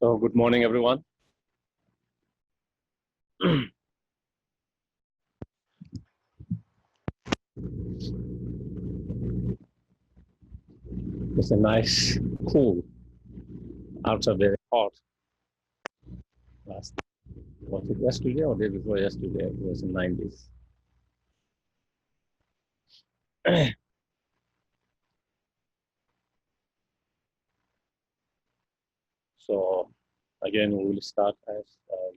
So, good morning, everyone. It's a nice, cool, after very hot. Was it yesterday or day before yesterday? It was in 90s. So, again, we will start as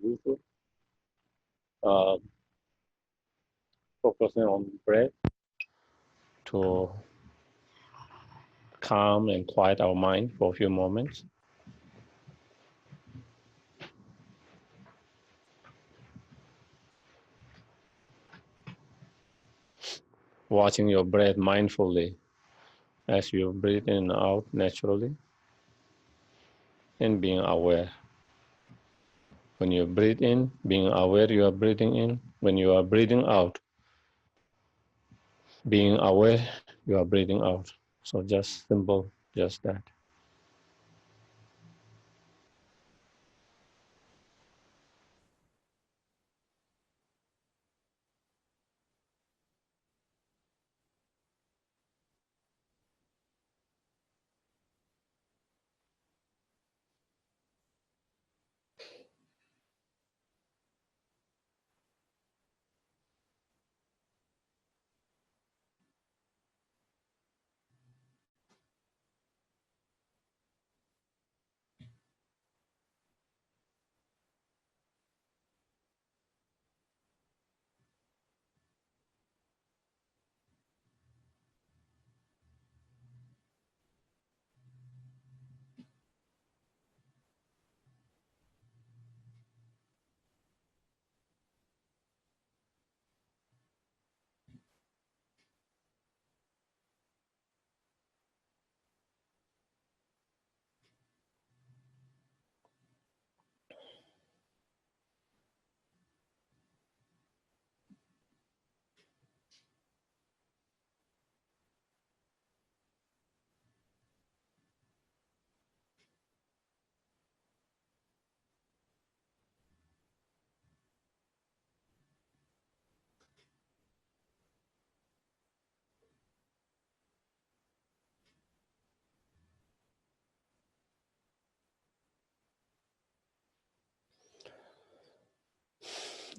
usual, uh, focusing on breath to calm and quiet our mind for a few moments. Watching your breath mindfully as you breathe in and out naturally, and being aware. When you breathe in, being aware you are breathing in. When you are breathing out, being aware you are breathing out. So just simple, just that.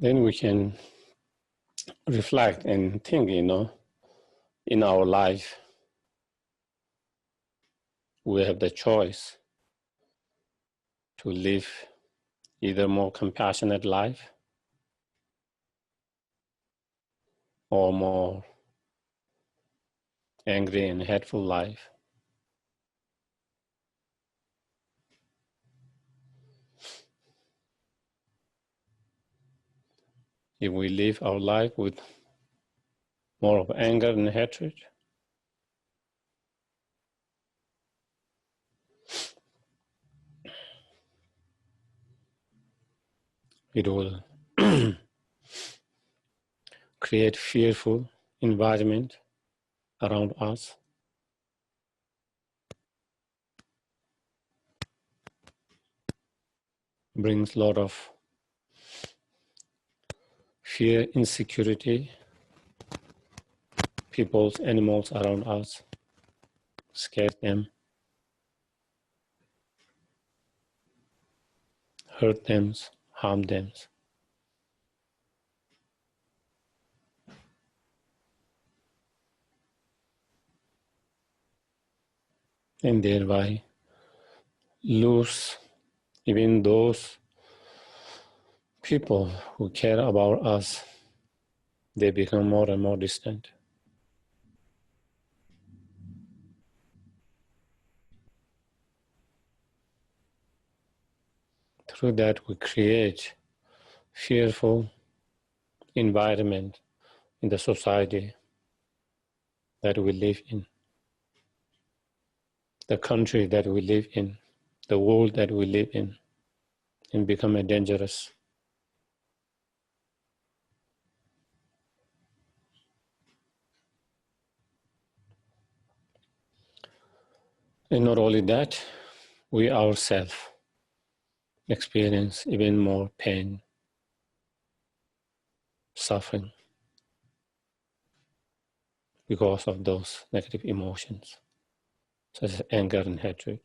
Then we can reflect and think, in our life, we have the choice to live either more compassionate life or more angry and hateful life. If we live our life with more of anger and hatred, it will create fearful environment around us, brings a lot of fear, insecurity, people's, animals around us, scare them, hurt them, harm them. And thereby lose even those people who care about us. They become more and more distant. Through that, we create fearful environment in the society that we live in, the country that we live in, the world that we live in, and become a dangerous. And not only that, we ourselves experience even more pain, suffering because of those negative emotions, such as anger and hatred.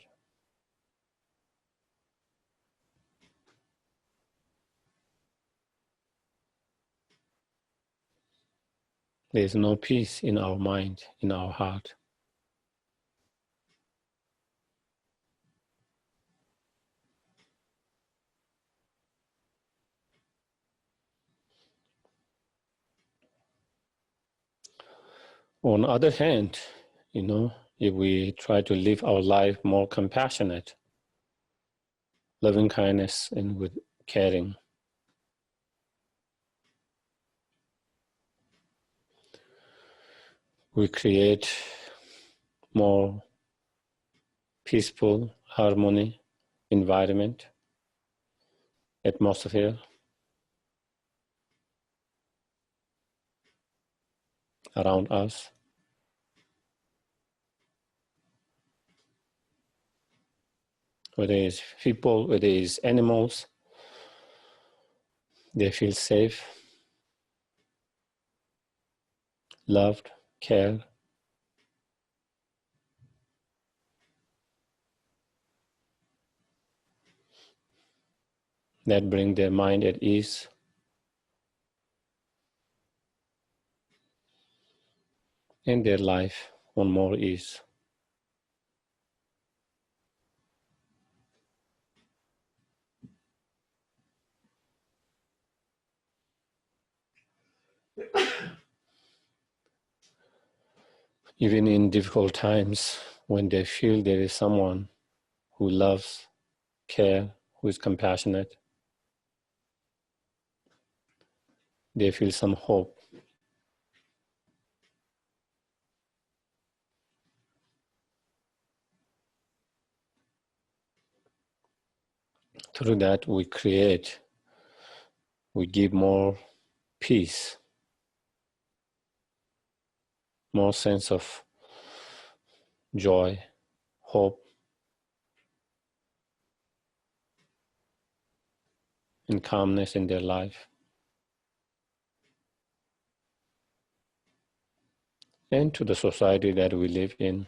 There is no peace in our mind, in our heart. On the other hand, if we try to live our life more compassionate, loving kindness, and with caring, we create more peaceful, harmony, environment, atmosphere around us. Whether it's people, whether it's animals, they feel safe, loved, cared. That bring their mind at ease. And their life on more ease. Even in difficult times, when they feel there is someone who loves, cares, who is compassionate, they feel some hope. Through that, we give more peace, more sense of joy, hope, and calmness in their life. And to the society that we live in,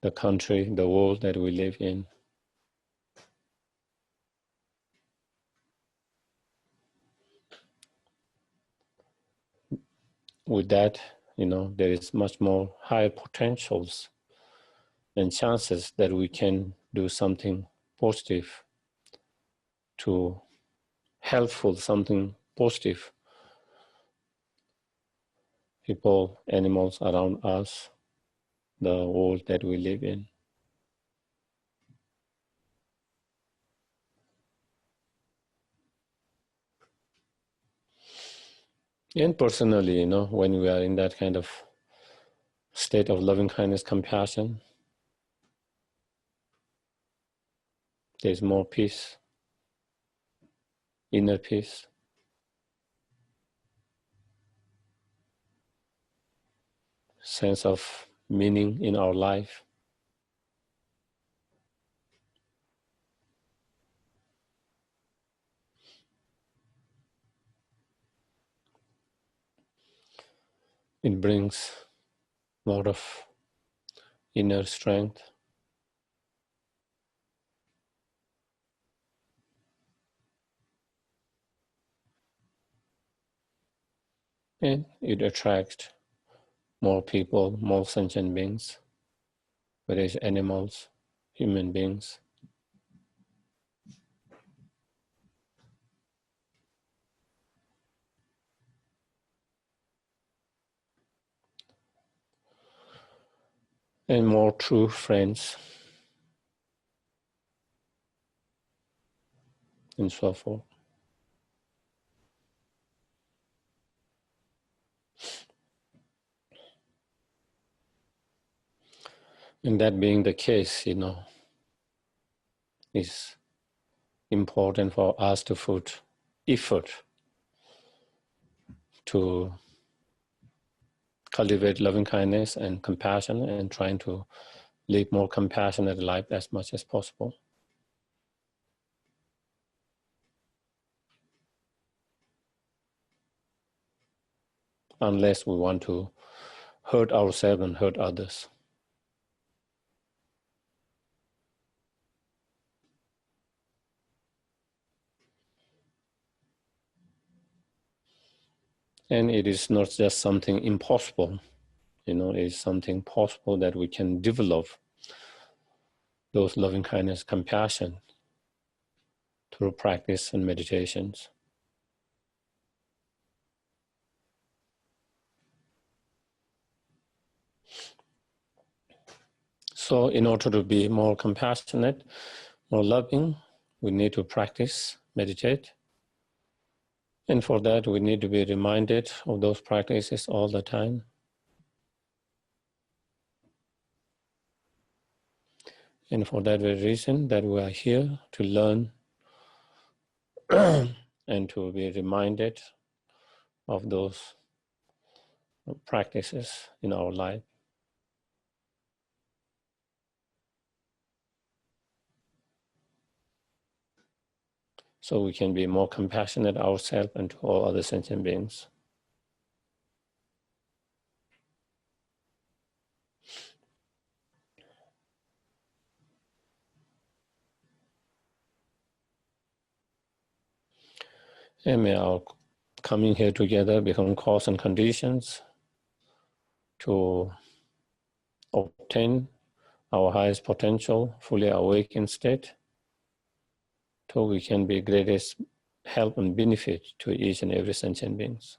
the country, the world that we live in. With that, there is much more higher potentials and chances that we can do something positive, to helpful, something positive. People, animals around us, the world that we live in. And personally, when we are in that kind of state of loving kindness, compassion, there's more peace, inner peace. Sense of meaning in our life. It brings a lot of inner strength. And it attracts more people, more sentient beings, whether it's animals, human beings. And more true friends, and so forth. And that being the case, is important for us to put effort to cultivate loving kindness and compassion, and trying to live more compassionate life as much as possible. Unless we want to hurt ourselves and hurt others. And it is not just something impossible, it's something possible that we can develop those loving kindness, compassion through practice and meditations. So in order to be more compassionate, more loving, we need to practice, meditate. And for that, we need to be reminded of those practices all the time. And for that very reason, that we are here to learn and to be reminded of those practices in our life. So we can be more compassionate ourselves and to all other sentient beings. And may our coming here together become cause and conditions to obtain our highest potential, fully awakened state, so we can be greatest help and benefit to each and every sentient beings.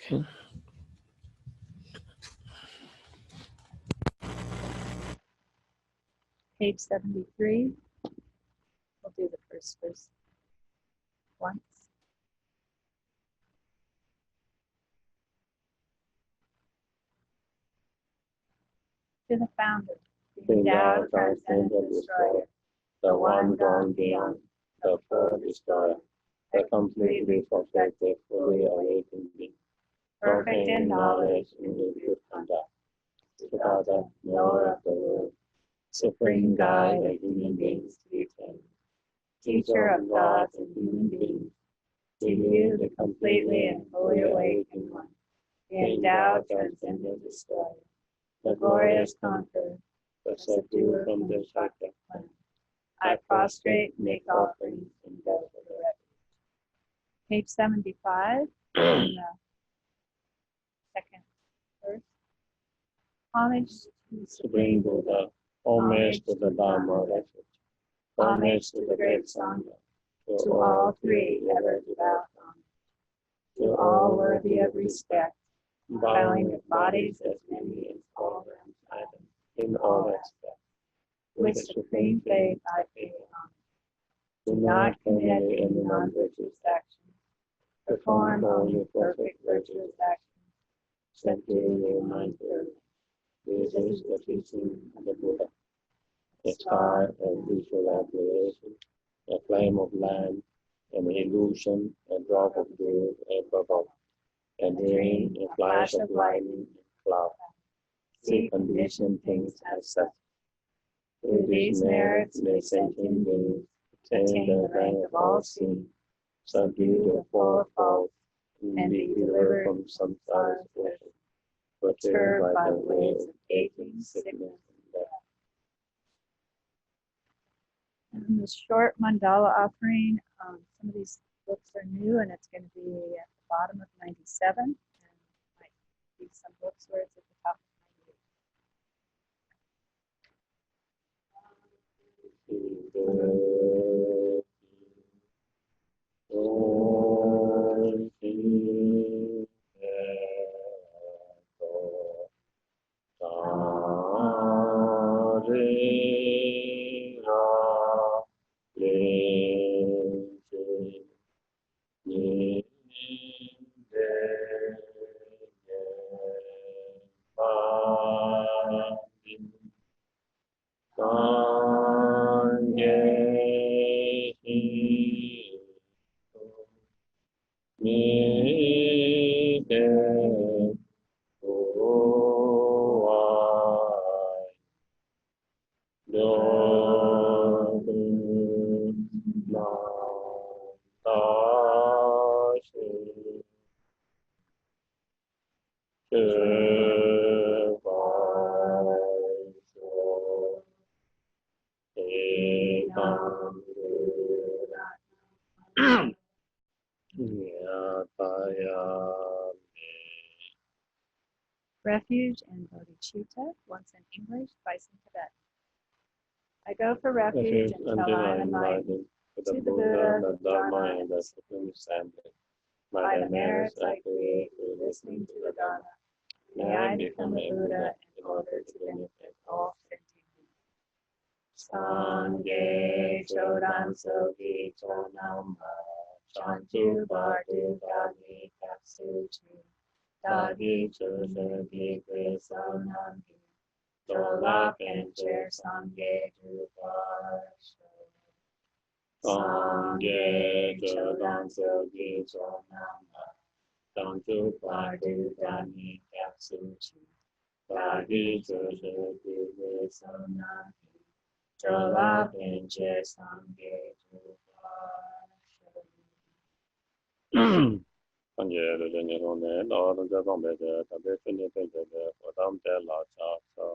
Okay. Page 73. We'll do the first verse once. To the founder, the endowed, transcendent destroyer, the one gone beyond, the full destroyer, the completely perfected, fully awakened being, perfect in knowledge and in good conduct, Siddhartha, knower of the world, supreme guide of human beings to be attained, teacher of gods and human beings, to you, the completely and fully awakened one, the endowed, transcendent destroyer, the glorious conqueror, the subduer from the Shakti clan, I prostrate, make offerings, and go to the refuge. Page 75, in the second verse. Homage to the Supreme Buddha, homage to the Dharma refuge, homage to the great Sangha, to all three ever devout homage, to all worthy of respect, bowing with bodies as many as all realms items, in all aspects. With supreme faith I pay homage. Do not commit any non-virtuous actions. Perform only perfect virtuous actions. Subdue your mind thoroughly. This is the teaching of the Buddha. A star of visual application, a flame of lamp, an illusion, a drop of dew, a bubble, a dream, a flash of lightning, a cloud. See conditioned things as such. Through these merits may sentient beings attain the rank of all seeing, subdue the four faults, and be delivered from samsara's pleasure, perturbed by the waves of aging, sickness, and death. And the short mandala offering, some of these books are new, and it's going to be at the bottom of 97, and might be some books where it's at the top of 98. mi de oai do na ta shi che vai so e tam Refuge and bodhicitta, once in English, twice in Tibet. I go for refuge until I am enlightened to the Buddha, the Dharma, and the Supreme Assembly. By the merits I create through listening to the Dharma, may I become a Buddha in order to benefit all sentient beings. Sangye Chodan Sogi Chonamba Chanchu Bardu Dagi Katsuchi Dagi Chusugi Grisonambi Cholak and Chair Sangye Druparsho Sangye Chodan Sogi Chonamba Chanchu Bardu Dagi Katsuchi Dagi Chusugi Grisonambi Cholak and Chair Sangye Druparsho Panje rene rone la ro ja dong be de ta be fini pe de de ko dam de la cha so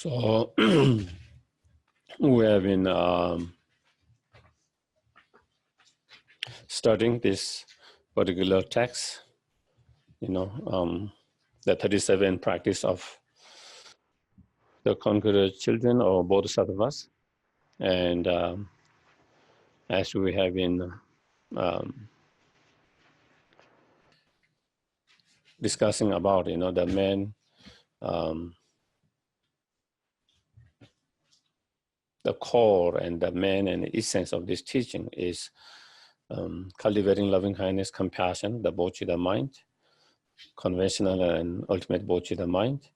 so we have been studying this particular text, the 37 practice of the conqueror children or Bodhisattvas. And as we have been discussing about, the main, the core and the main and essence of this teaching is cultivating loving kindness, compassion, the bodhicitta mind, conventional and ultimate bodhicitta mind,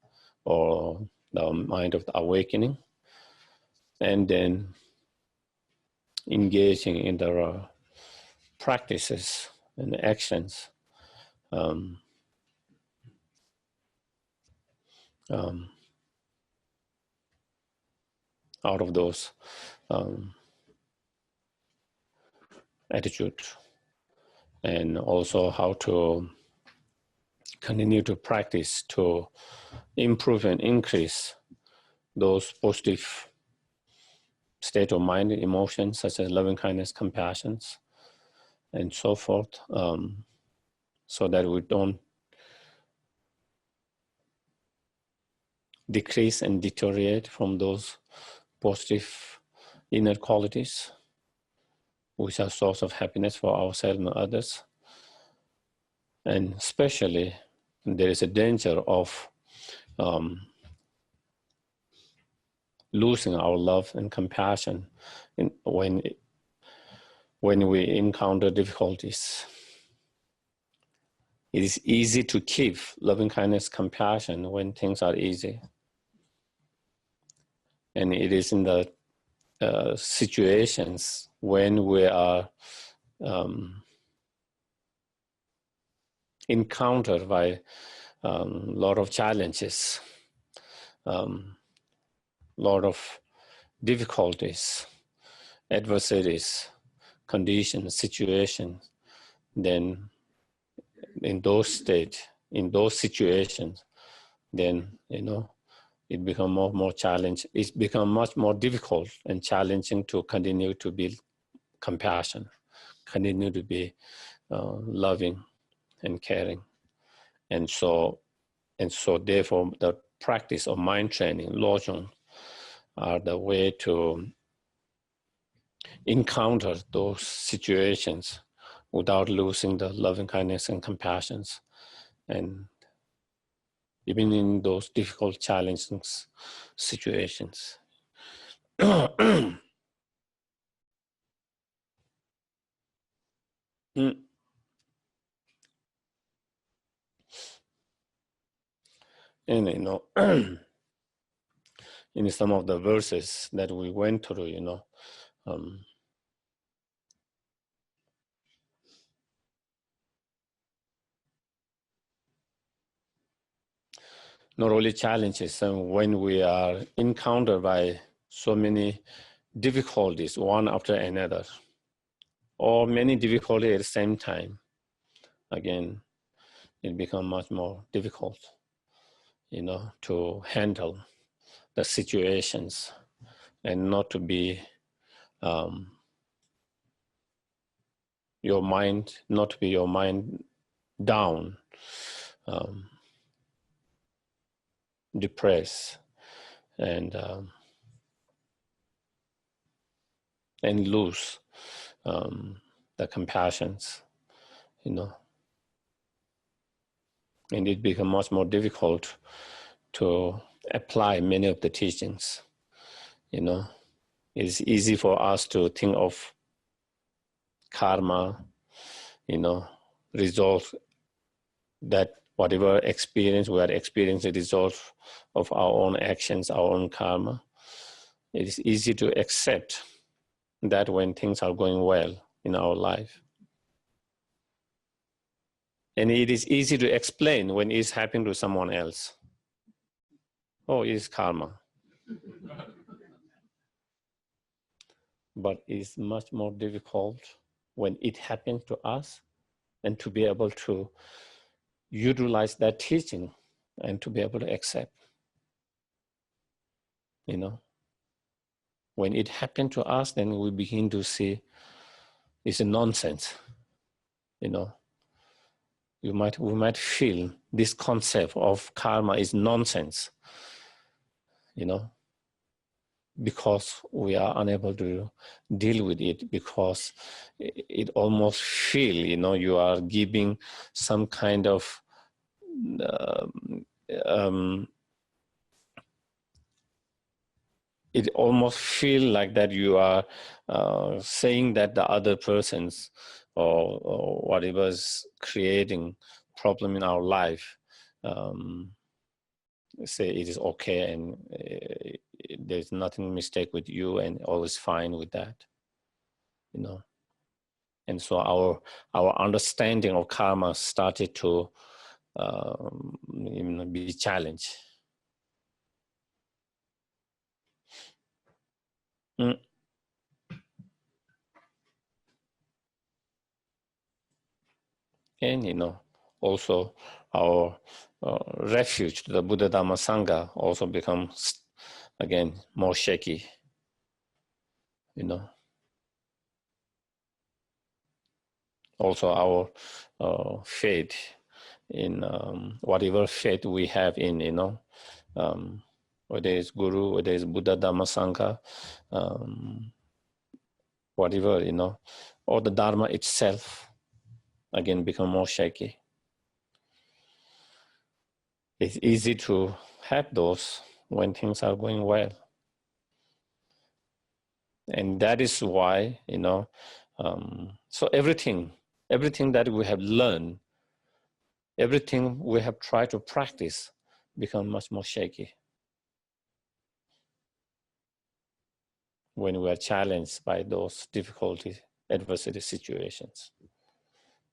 or the mind of the awakening, and then engaging in the practices and actions out of those attitudes, and also how to continue to practice to improve and increase those positive state of mind, emotions such as loving kindness, compassion, and so forth, so that we don't decrease and deteriorate from those positive inner qualities, which are source of happiness for ourselves and others. And especially, there is a danger of losing our love and compassion when we encounter difficulties. It is easy to keep loving kindness, compassion when things are easy. And it is in the situations when we are encountered by a lot of challenges, lot of difficulties, adversities, conditions, situations, then in those states, in those situations, then it becomes more challenge. It's become much more difficult and challenging to continue to build compassion, continue to be loving and caring, and so therefore the practice of mind training, lojong, are the way to encounter those situations without losing the loving kindness and compassion. And even in those difficult, challenging situations. And you know, in some of the verses that we went through, you know, not only challenges, and when we are encountered by so many difficulties, one after another, or many difficulties at the same time, again, it becomes much more difficult, you know, to handle the situations and not to be your mind, not to be your mind down, depressed, and lose the compassions, you know. And it becomes much more difficult to apply many of the teachings, you know. It's easy for us to think of karma, you know, result, that whatever experience we are experiencing, the result of our own actions, our own karma. It is easy to accept that when things are going well in our life. And it is easy to explain when it's happening to someone else. Oh, it is karma. But it's much more difficult when it happens to us, and to be able to utilize that teaching and to be able to accept. You know, when it happened to us, then we begin to see it's a nonsense. You know, we might feel this concept of karma is nonsense, you know, because we are unable to deal with it, because it almost feel, you know, you are giving some kind of it almost feel like that you are saying that the other persons or whatever is creating problem in our life, say it is okay and there's nothing mistake with you and all is fine with that, you know. And so our understanding of karma started to be challenged. And, you know, also our refuge to the Buddha Dhamma Sangha also becomes, again, more shaky, you know. Also our faith in whatever faith we have in, you know, whether it's Guru, whether it's Buddha Dhamma Sangha, whatever, you know, or the Dharma itself, again, become more shaky. It's easy to have those when things are going well. And that is why, you know, so everything that we have learned, everything we have tried to practice become much more shaky when we are challenged by those difficulty, adversity situations,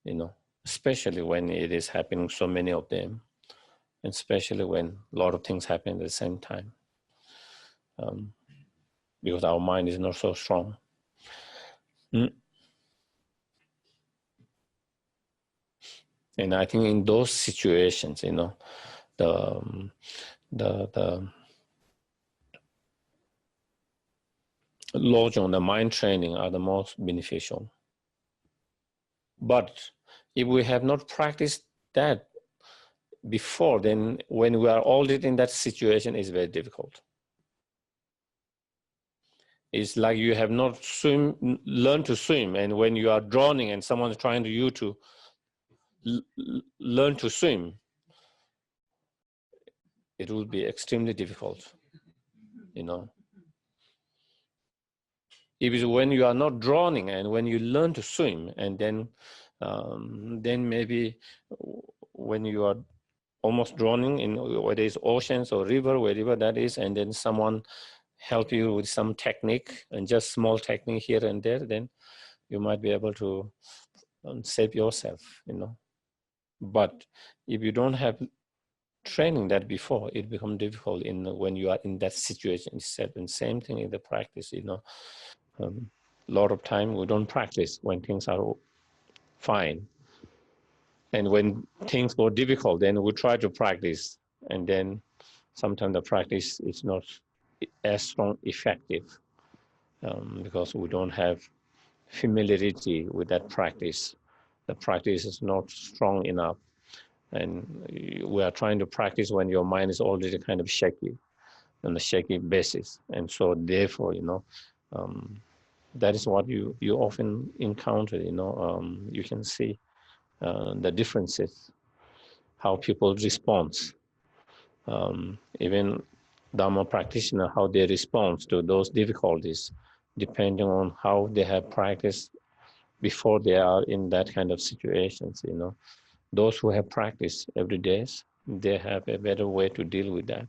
you know, especially when it is happening, so many of them, and especially when a lot of things happen at the same time, because our mind is not so strong. And I think in those situations, you know, the lojong, the mind training are the most beneficial. But if we have not practiced that before, then when we are already in that situation, it's very difficult. It's like you have not learned to swim, and when you are drowning and someone is trying to you to learn to swim, it will be extremely difficult, you know. It is when you are not drowning and when you learn to swim, and then maybe when you are almost drowning in whether it's oceans or river, wherever that is, and then someone help you with some technique and just small technique here and there, then you might be able to save yourself, you know. But if you don't have training that before, it becomes difficult when you are in that situation itself. And same thing in the practice, you know. A lot of time we don't practice when things are fine, and when things go difficult, then we try to practice, and then sometimes the practice is not as strong effective, because we don't have familiarity with that practice. The practice is not strong enough, and we are trying to practice when your mind is already kind of shaky, on a shaky basis. And so therefore, you know, that is what you often encounter, you know. You can see the differences, how people respond, even Dharma practitioner, how they respond to those difficulties, depending on how they have practiced before they are in that kind of situations, you know. Those who have practiced every day, they have a better way to deal with that,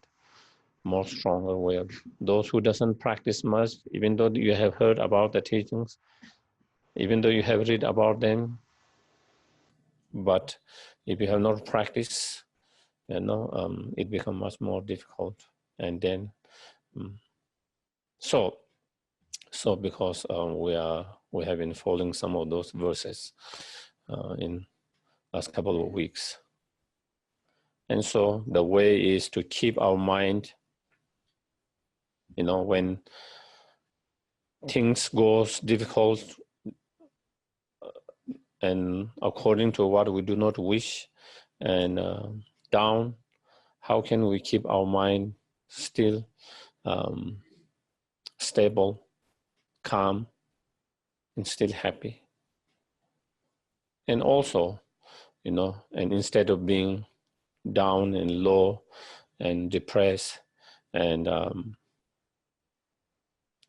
more stronger way of. Those who doesn't practice much, even though you have heard about the teachings, even though you have read about them, but if you have not practiced, you know, it becomes much more difficult. And then so because we have been following some of those verses in last couple of weeks, and so the way is to keep our mind, you know, when things goes difficult and according to what we do not wish, and down, how can we keep our mind still, stable, calm, and still happy? And also, you know, and instead of being down and low and depressed and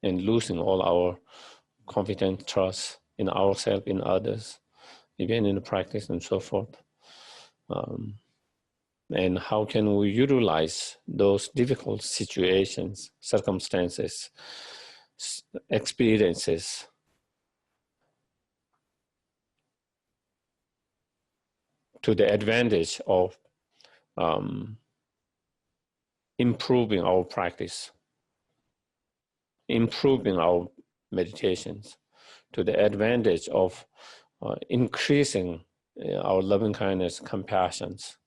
losing all our confidence, trust in ourselves, in others, even in the practice and so forth. And how can we utilize those difficult situations, circumstances, experiences to the advantage of improving our practice, improving our meditations, to the advantage of increasing our loving kindness, compassions,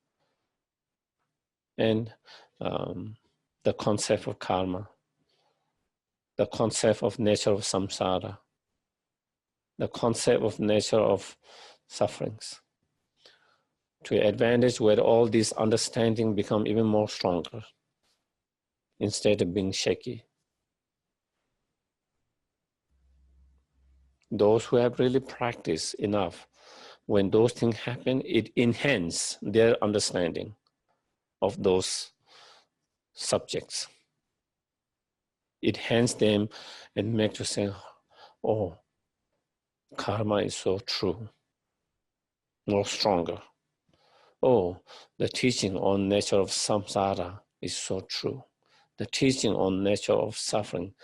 and the concept of karma, the concept of nature of samsara, the concept of nature of sufferings, to the advantage where all these understanding become even more stronger instead of being shaky. Those who have really practiced enough, when those things happen, it enhances their understanding of those subjects. It enhances them and makes you say, oh, karma is so true, more stronger. Oh, the teaching on nature of samsara is so true. The teaching on nature of suffering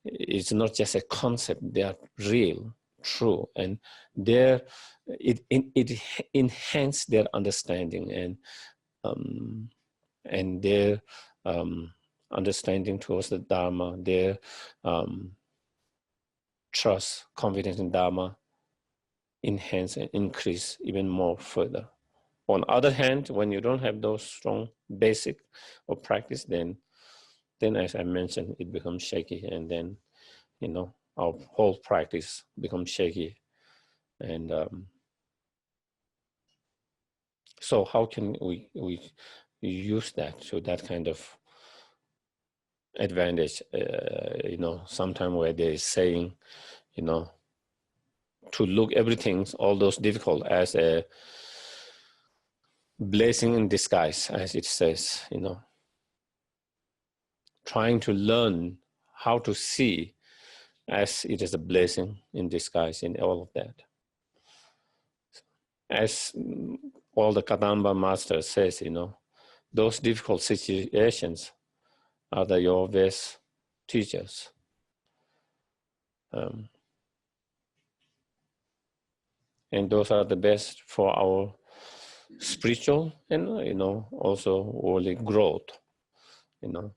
is not just a concept, they are real, true, and it enhances their understanding and their understanding towards the Dharma, their trust, confidence in Dharma enhance and increase even more further. On the other hand, when you don't have those strong basic of practice, then as I mentioned, it becomes shaky, and then, you know, our whole practice becomes shaky. And so how can we use that, so that kind of advantage, you know, sometime where there is saying, you know, to look everything, all those difficult as a blessing in disguise, as it says, you know, trying to learn how to see as it is a blessing in disguise in all of that. As all the Kadamba master says, you know, those difficult situations are your best teachers. And those are the best for our spiritual and, you know, also worldly growth, you know.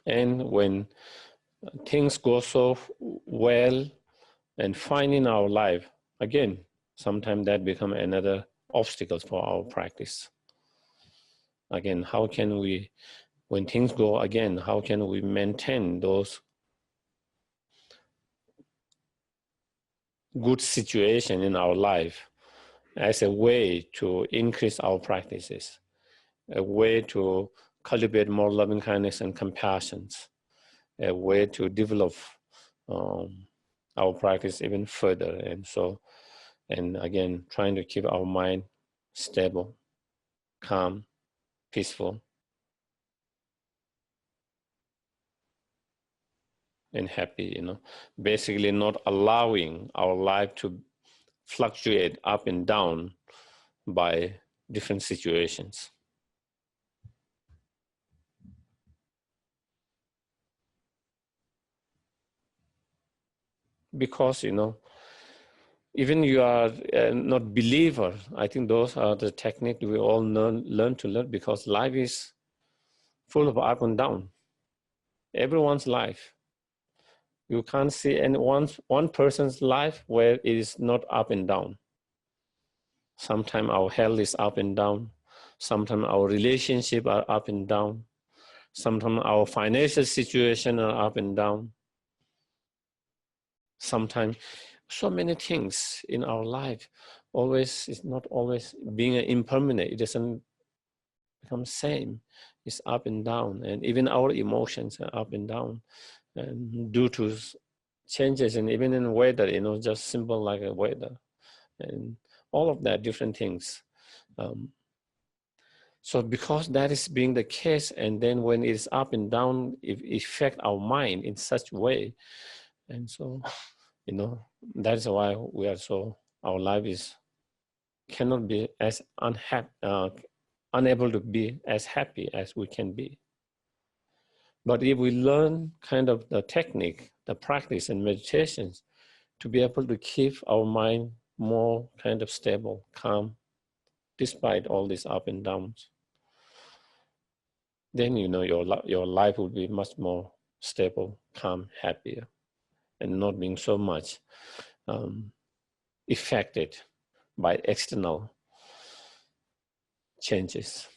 And when things go so well and fine in our life, again, sometimes that become another obstacle for our practice. Again, how can we, when things go again, how can we maintain those good situation in our life as a way to increase our practices, a way to cultivate more loving kindness and compassion, a way to develop our practice even further. And so, and again, trying to keep our mind stable, calm, peaceful, and happy, you know, basically not allowing our life to fluctuate up and down by different situations. Because, you know, even you are not believer, I think those are the technique we all learn to learn, because life is full of up and down. Everyone's life. You can't see any one person's life where it is not up and down. Sometimes our health is up and down. Sometimes our relationship are up and down. Sometimes our financial situation are up and down. Sometimes so many things in our life always is not always being impermanent. It doesn't become same. It's up and down, and even our emotions are up and down, and due to changes, and even in weather, you know, just simple like a weather, and all of that different things. So because that is being the case, and then when it is up and down, it affect our mind in such way, and so, you know, that is why we are so, our life is cannot be as unable to be as happy as we can be. But if we learn kind of the technique, the practice and meditations to be able to keep our mind more kind of stable, calm, despite all these up and downs, then, you know, your life will be much more stable, calm, happier, and not being so much affected by external changes.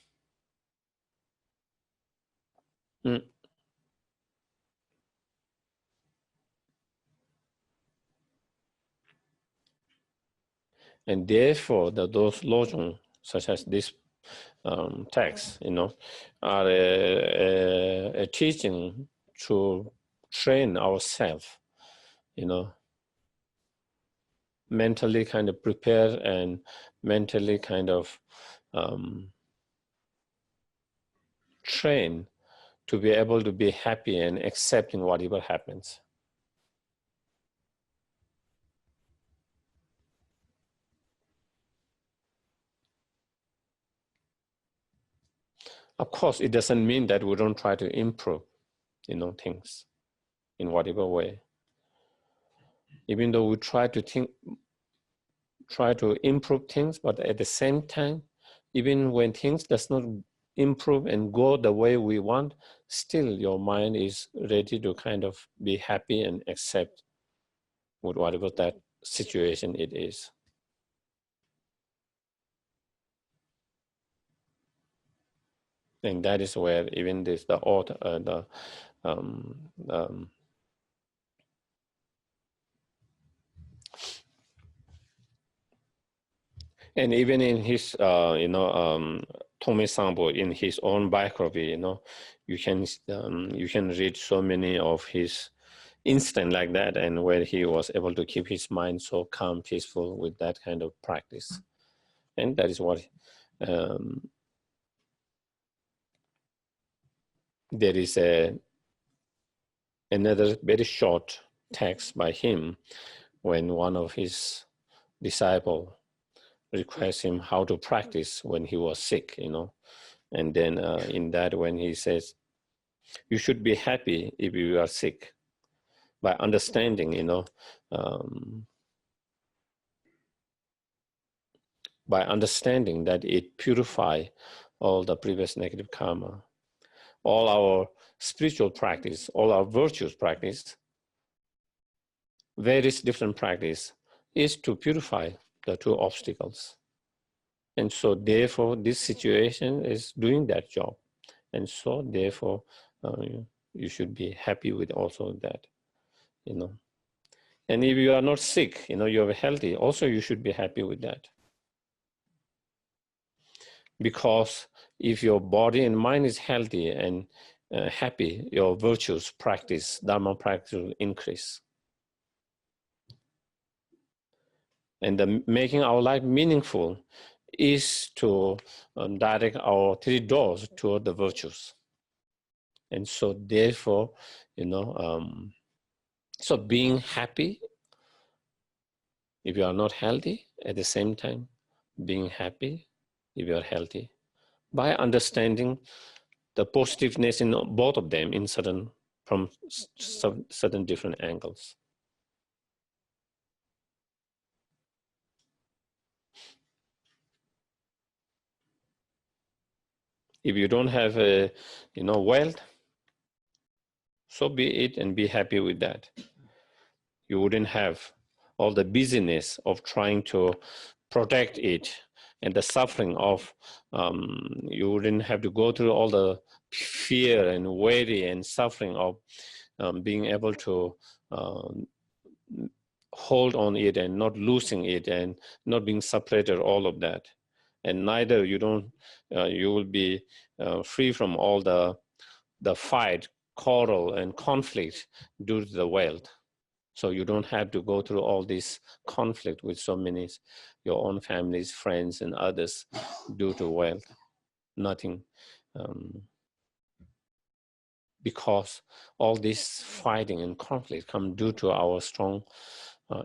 And therefore, those lojong, such as this text, you know, are a teaching to train ourselves, you know, mentally kind of prepare and mentally kind of train to be able to be happy and accepting whatever happens. Of course, it doesn't mean that we don't try to improve, you know, things in whatever way. Even though we try to improve things, but at the same time, even when things does not improve and go the way we want, still your mind is ready to kind of be happy and accept with whatever that situation it is. And that is where even this, the author, and even in his, Togme Sangpo in his own biography, you can read so many of his incidents like that, and where he was able to keep his mind so calm, peaceful with that kind of practice. And that is what there is another very short text by him when one of his disciples requests him how to practice when he was sick, and then in that when he says, you should be happy if you are sick, by understanding, by understanding that it purifies all the previous negative karma. All our spiritual practice, all our virtues practice, various different practice, is to purify the two obstacles. And so therefore this situation is doing that job. And so therefore you should be happy with also that, And if you are not sick, you're healthy, also you should be happy with that. Because if your body and mind is healthy and happy, your virtues practice, Dharma practice will increase. And making our life meaningful is to direct our three doors toward the virtues. And so therefore, so being happy, if you are not healthy, at the same time, being happy if you are healthy, by understanding the positiveness in both of them from certain different angles. If you don't have wealth, so be it, and be happy with that. You wouldn't have all the busyness of trying to protect it, and the suffering of, you wouldn't have to go through all the fear and worry and suffering of being able to hold on it and not losing it and not being separated, all of that. And neither you will be free from all the fight, quarrel, and conflict due to the wealth. So you don't have to go through all this conflict with so many, your own families, friends, and others due to wealth. Nothing. Because all this fighting and conflict come due to our strong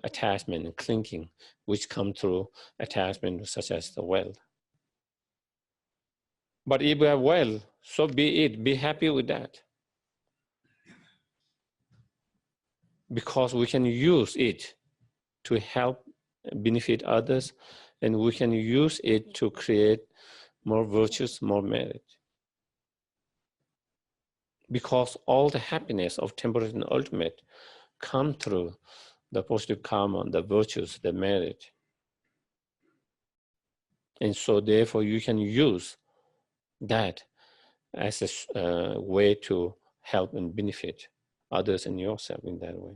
attachment and clinging, which come through attachment such as the wealth. But if we have wealth, so be it. Be happy with that. Because we can use it to help benefit others, and we can use it to create more virtues, more merit. Because all the happiness of temporary and ultimate come through the positive karma, the virtues, the merit. And so therefore you can use that as a way to help and benefit others and yourself in that way.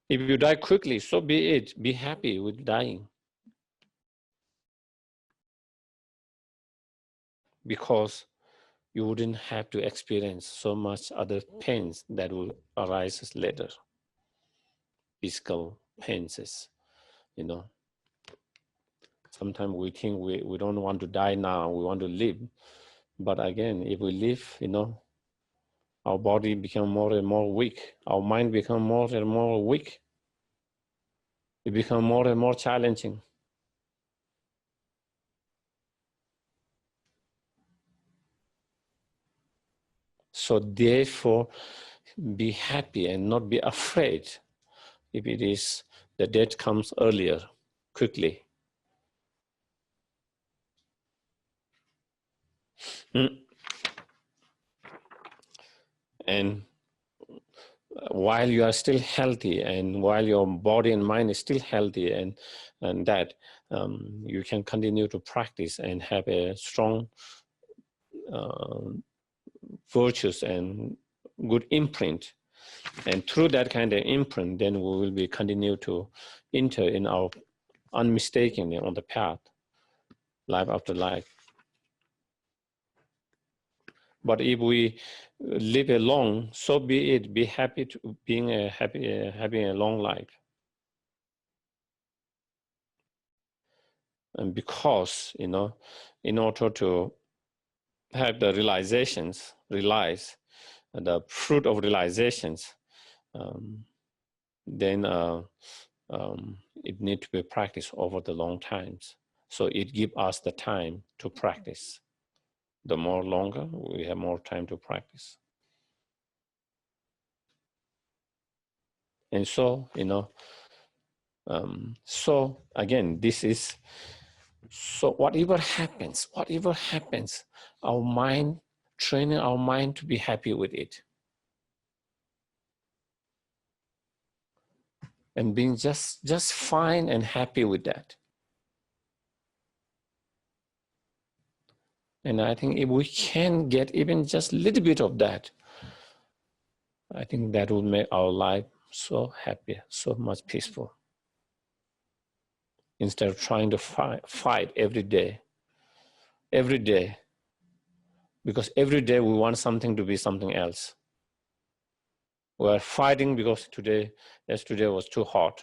If you die quickly, so be it. Be happy with dying. Because you wouldn't have to experience so much other pains that will arise later. Physical pains, Sometimes we think we don't want to die now, we want to live. But again, if we live, our body become more and more weak. Our mind become more and more weak. It become more and more challenging. So therefore, be happy and not be afraid if it is the death comes earlier, quickly. And while you are still healthy, and while your body and mind is still healthy, and that you can continue to practice and have a strong virtues and good imprint. And through that kind of imprint, then we will be continue to enter in our unmistakenly on the path life after life. But if we live alone, so be it. Be happy to being having a long life. And because, you know, in order to have the realizations, realize the fruit of realizations, then it needs to be practiced over the long times. So it gives us the time to practice. The more longer, we have more time to practice. And so, you know, so again, this is, so whatever happens, our mind, training our mind to be happy with it. And being just fine and happy with that. And I think if we can get even just a little bit of that, I think that will make our life so happy, so much peaceful. Instead of trying to fight every day, because every day we want something to be something else. We are fighting because yesterday was too hot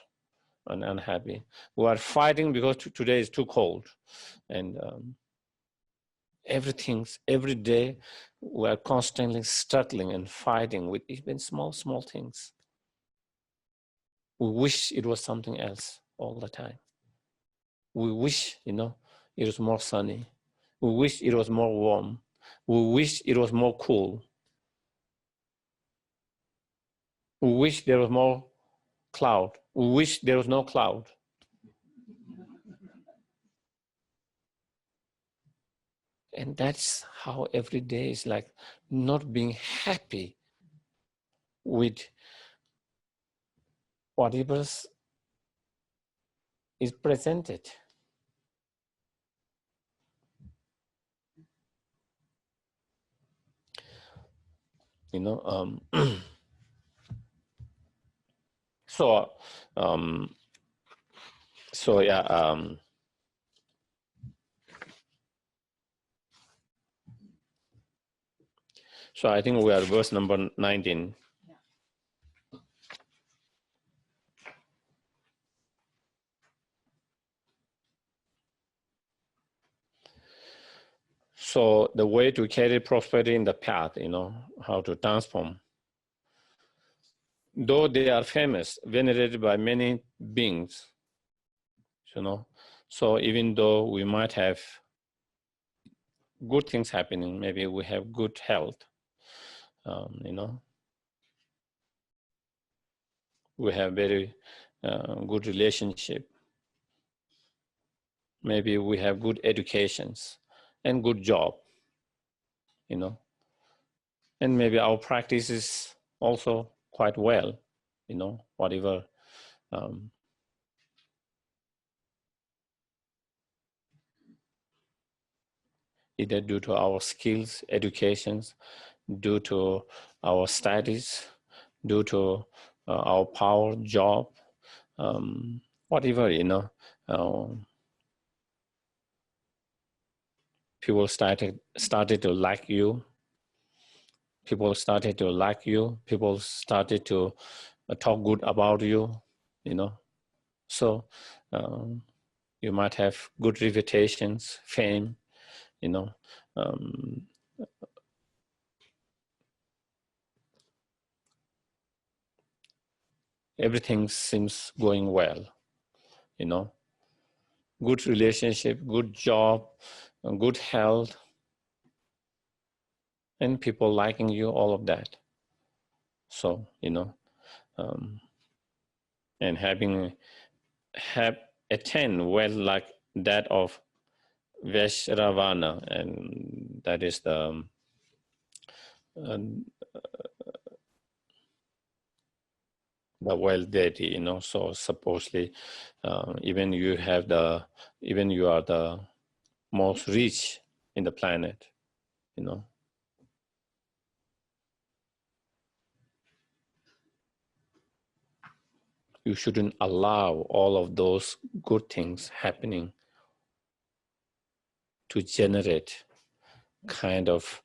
and unhappy. We are fighting because today is too cold. And every day we are constantly struggling and fighting with even small things. We wish it was something else all the time. We wish, you know, it was more sunny. We wish it was more warm. We wish it was more cool. We wish there was more cloud. We wish there was no cloud. And that's how every day is like, not being happy with whatever is presented. You know, so yeah, so I think we are verse number 19. So the way to carry prosperity in the path, you know, how to transform. Though they are famous, venerated by many beings, you know, so even though we might have good things happening, maybe we have good health, you know, we have very good relationship, maybe we have good educations and good job, you know, and maybe our practice is also quite well, you know, whatever either due to our skills, educations, due to our studies, due to our power, job, whatever, you know, people started to like you. People started to like you. People started to talk good about you, you know. So you might have good reputations, fame, you know. Everything seems going well, you know. Good relationship, good job, good health, and people liking you, all of that. So, you know, and have attained wealth like that of Vaishravana, and that is the wealth deity, you know. So supposedly, even you are the most rich in the planet, you know. You shouldn't allow all of those good things happening to generate kind of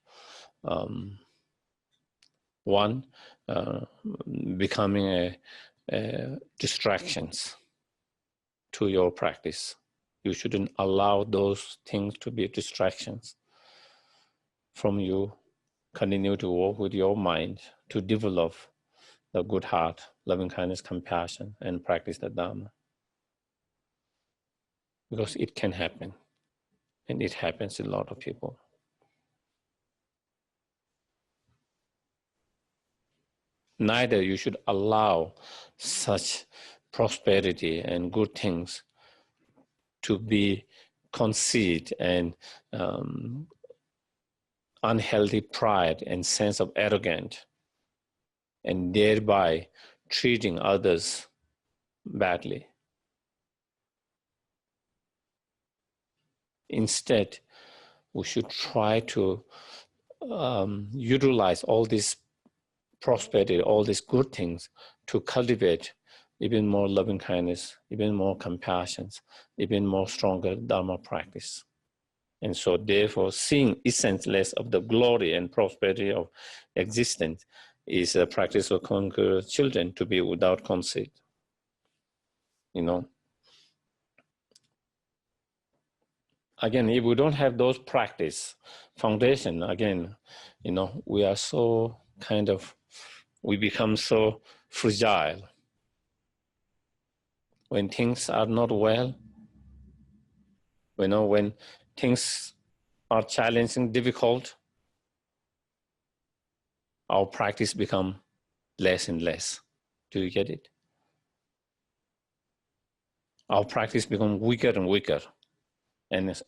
becoming a distractions to your practice. You shouldn't allow those things to be distractions from you. Continue to work with your mind to develop the good heart, loving kindness, compassion, and practice the Dharma. Because it can happen, and it happens to a lot of people. Neither you should allow such prosperity and good things to be conceit and unhealthy pride and sense of arrogance, and thereby treating others badly. Instead, we should try to utilize all this prosperity, all these good things to cultivate even more loving kindness, even more compassion, even more stronger Dharma practice. And so therefore, seeing essence of the glory and prosperity of existence is a practice of conquer children to be without conceit. Again, if we don't have those practice foundation, again, we are so we become so fragile. When things are not well, when things are challenging, difficult, our practice become less and less. Do you get it? Our practice become weaker and weaker. And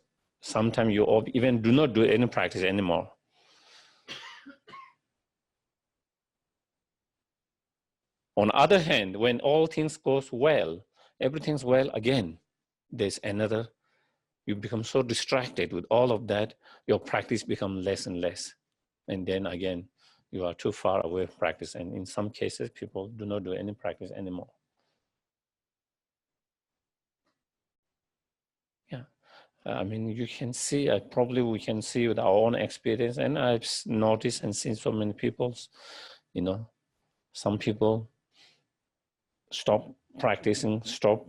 sometimes you even do not do any practice anymore. On the other hand, when all things goes well, everything's well again, there's another, you become so distracted with all of that, your practice becomes less and less. And then again, you are too far away from practice. And in some cases, people do not do any practice anymore. Yeah. You can see, probably we can see with our own experience, and I've noticed and seen so many people's, some people stop practicing, stop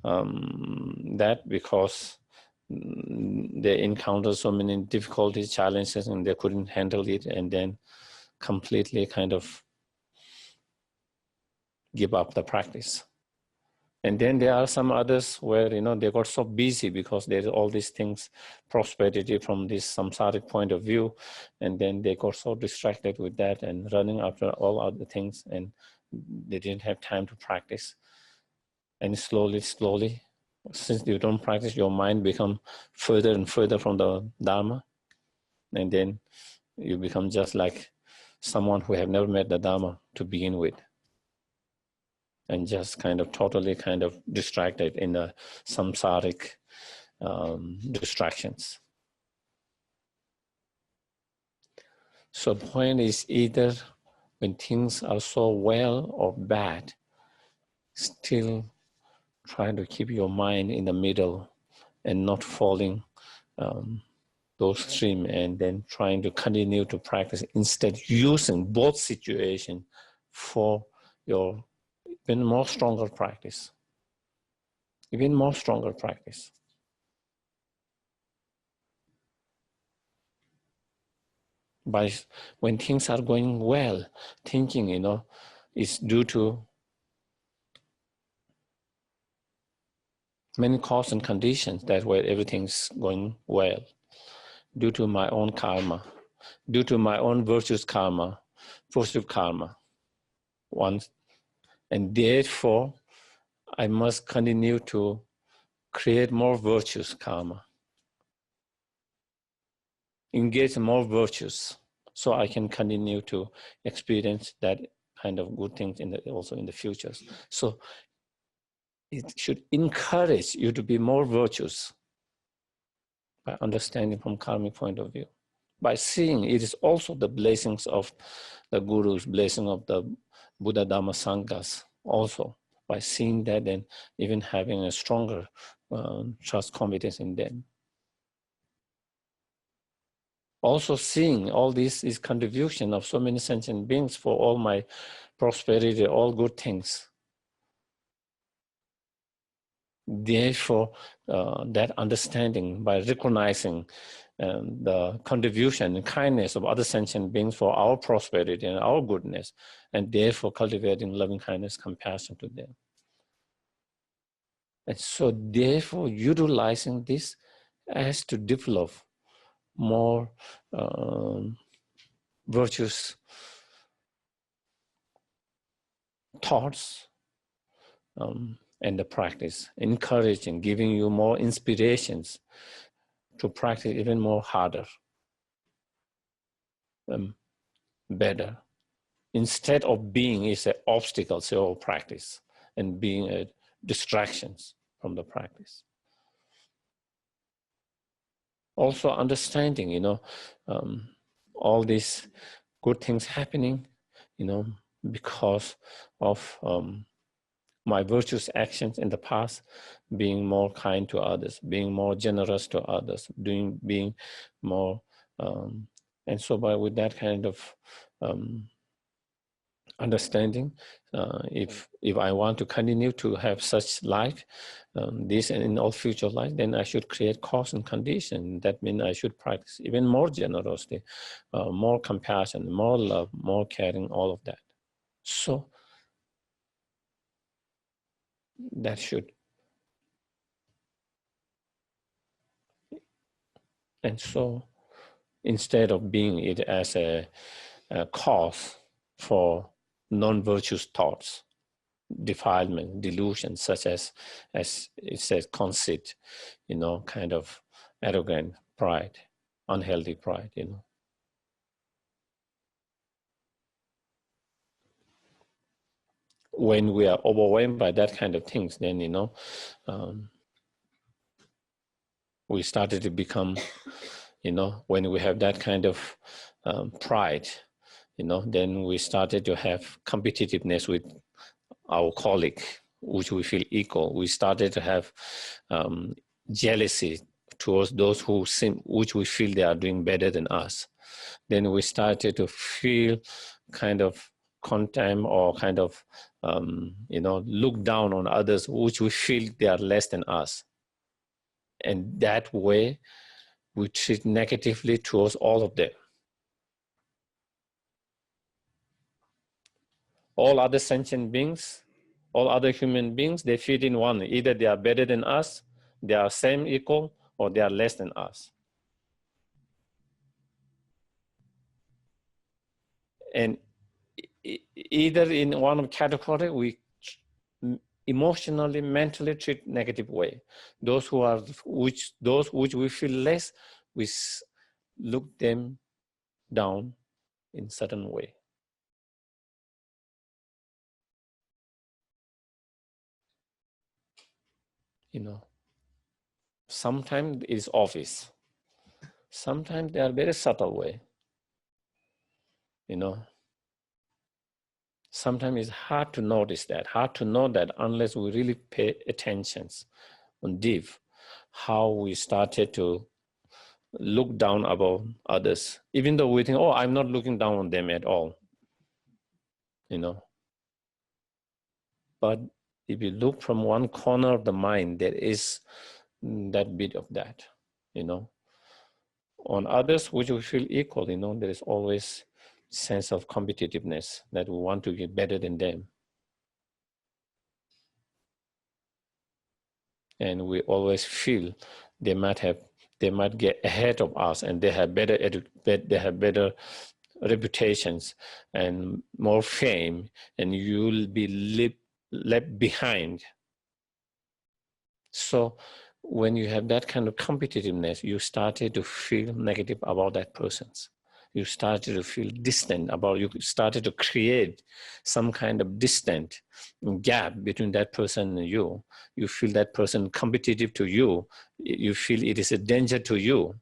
that because they encounter so many difficulties, challenges, and they couldn't handle it, and then completely kind of give up the practice. And then there are some others where, they got so busy because there's all these things, prosperity from this samsaric point of view, and then they got so distracted with that and running after all other things, and they didn't have time to practice. And slowly, since you don't practice, your mind become further and further from the Dharma, and then you become just like someone who have never met the Dharma to begin with, and just totally distracted in the samsaric distractions. So the point is, either when things are so well or bad, still try to keep your mind in the middle and not falling those stream, and then trying to continue to practice, instead using both situations for your even more stronger practice. Even more stronger practice. When things are going well, thinking, is due to many causes and conditions that where everything's going well, due to my own karma, due to my own virtuous karma, positive karma, and therefore I must continue to create more virtuous karma, engage in more virtues, so I can continue to experience that kind of good things also in the futures. So it should encourage you to be more virtuous by understanding from karmic point of view. By seeing it is also the blessings of the Guru's, blessing of the Buddha Dhamma Sanghas also. By seeing that and even having a stronger trust, confidence in them. Also seeing all this is contribution of so many sentient beings for all my prosperity, all good things. Therefore, that understanding by recognizing the contribution and kindness of other sentient beings for our prosperity and our goodness, and therefore cultivating loving kindness, compassion to them. And so therefore utilizing this as to develop more virtuous thoughts and the practice, encouraging, giving you more inspirations to practice even more harder, better, instead of being is an obstacle to our practice and being a distractions from the practice. Also understanding, all these good things happening, because of my virtuous actions in the past, being more kind to others, being more generous to others, being more, and so with that kind of understanding, if I want to continue to have such life, this and in all future life, then I should create cause and condition. That means I should practice even more generosity, more compassion, more love, more caring, all of that. So that should, and so instead of being it as a cause for non-virtuous thoughts, defilement, delusion, such as it says, conceit, kind of arrogant pride, unhealthy pride, When we are overwhelmed by that kind of things, then, we started to become, when we have that kind of pride, then we started to have competitiveness with our colleague, which we feel equal. We started to have jealousy towards those which we feel they are doing better than us. Then we started to feel kind of contempt or kind of, look down on others, which we feel they are less than us. And that way, we treat negatively towards all of them. All other sentient beings, all other human beings, they fit in one. Either they are better than us, they are same, equal, or they are less than us. And either in one category, we emotionally, mentally treat negative way. Those which we feel less, we look them down in certain way. Sometimes it's obvious. Sometimes they are very subtle way. Sometimes it's hard to notice that, hard to know that unless we really pay attention on deep, how we started to look down about others, even though we think, oh, I'm not looking down on them at all. But if you look from one corner of the mind, there is that bit of that, On others, which we feel equal, there is always sense of competitiveness that we want to get better than them. And we always feel they might get ahead of us, and they have better reputations and more fame, and you'll be left behind. So when you have that kind of competitiveness, you started to feel negative about that person. You started to feel distant you started to create some kind of distant gap between that person and you. You feel that person competitive to you. You feel it is a danger to you.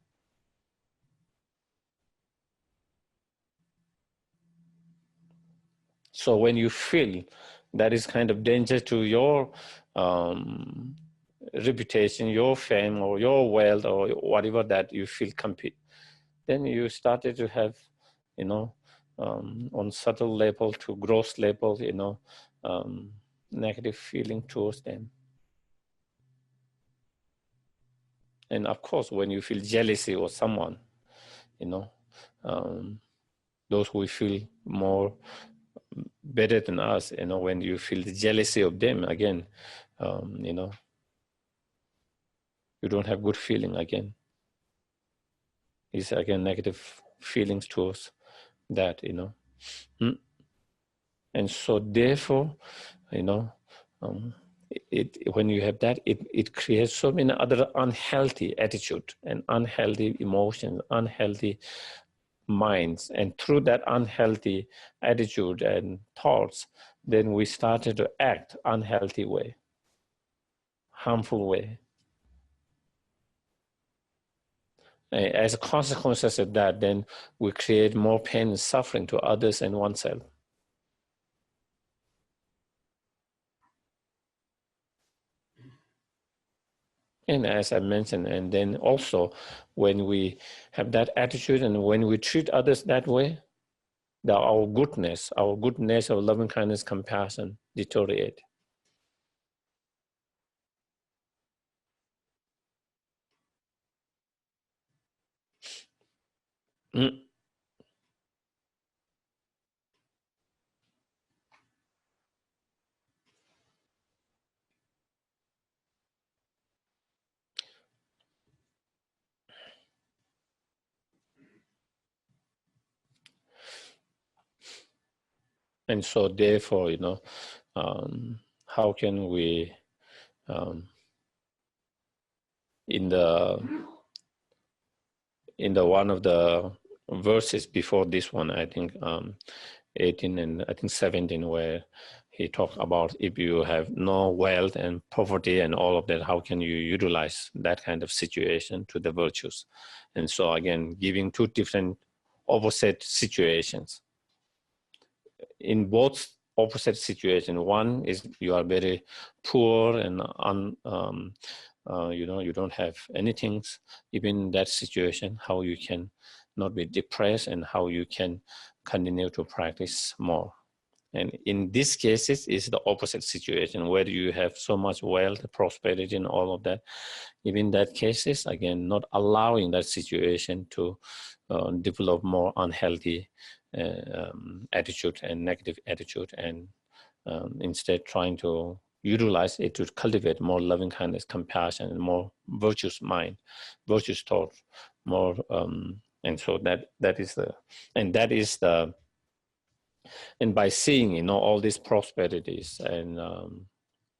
So when you feel that is kind of danger to your reputation, your fame, or your wealth, or whatever that you feel then you started to have, on subtle level to gross level, negative feeling towards them. And of course, when you feel jealousy of someone, those who feel more better than us, when you feel the jealousy of them, again, you don't have good feeling again. It's again negative feelings towards that, And so therefore, when you have that, it creates so many other unhealthy attitude and unhealthy emotions, unhealthy minds. And through that unhealthy attitude and thoughts, then we started to act unhealthy way, harmful way. As a consequence of that, then we create more pain and suffering to others and oneself. And as I mentioned, and then also when we have that attitude and when we treat others that way, our goodness, our loving kindness, compassion deteriorate. And so therefore, how can we, in the one of the verses before this one, I think 18 and I think 17, where he talked about if you have no wealth and poverty and all of that, how can you utilize that kind of situation to the virtues? And so again, giving two different opposite situations. In both opposite situations, one is you are very poor and you don't have anything. Even in that situation, how you can not be depressed and how you can continue to practice more. And in these cases, it's the opposite situation where you have so much wealth, prosperity, and all of that. Even in that cases, again, not allowing that situation to develop more unhealthy attitude and negative attitude, and instead trying to utilize it to cultivate more loving kindness, compassion, and more virtuous mind, virtuous thought, more. And so that is the and by seeing all these prosperities and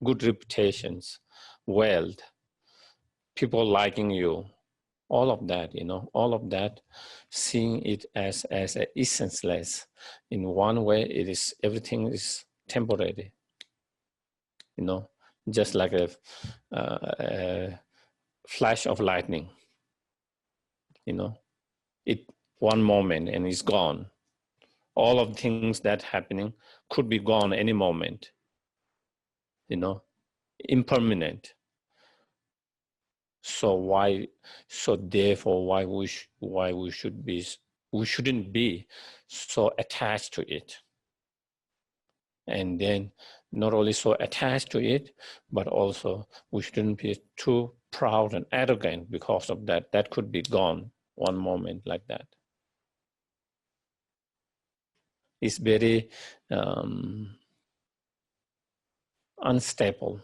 good reputations, wealth, people liking you, all of that, seeing it as a essenceless. In one way, everything is temporary, just like a flash of lightning, it one moment and it's gone. All of things that happening could be gone any moment, impermanent. So therefore, why we shouldn't be so attached to it. And then not only so attached to it, but also we shouldn't be too proud and arrogant because of that. That could be gone one moment like that. It's very unstable,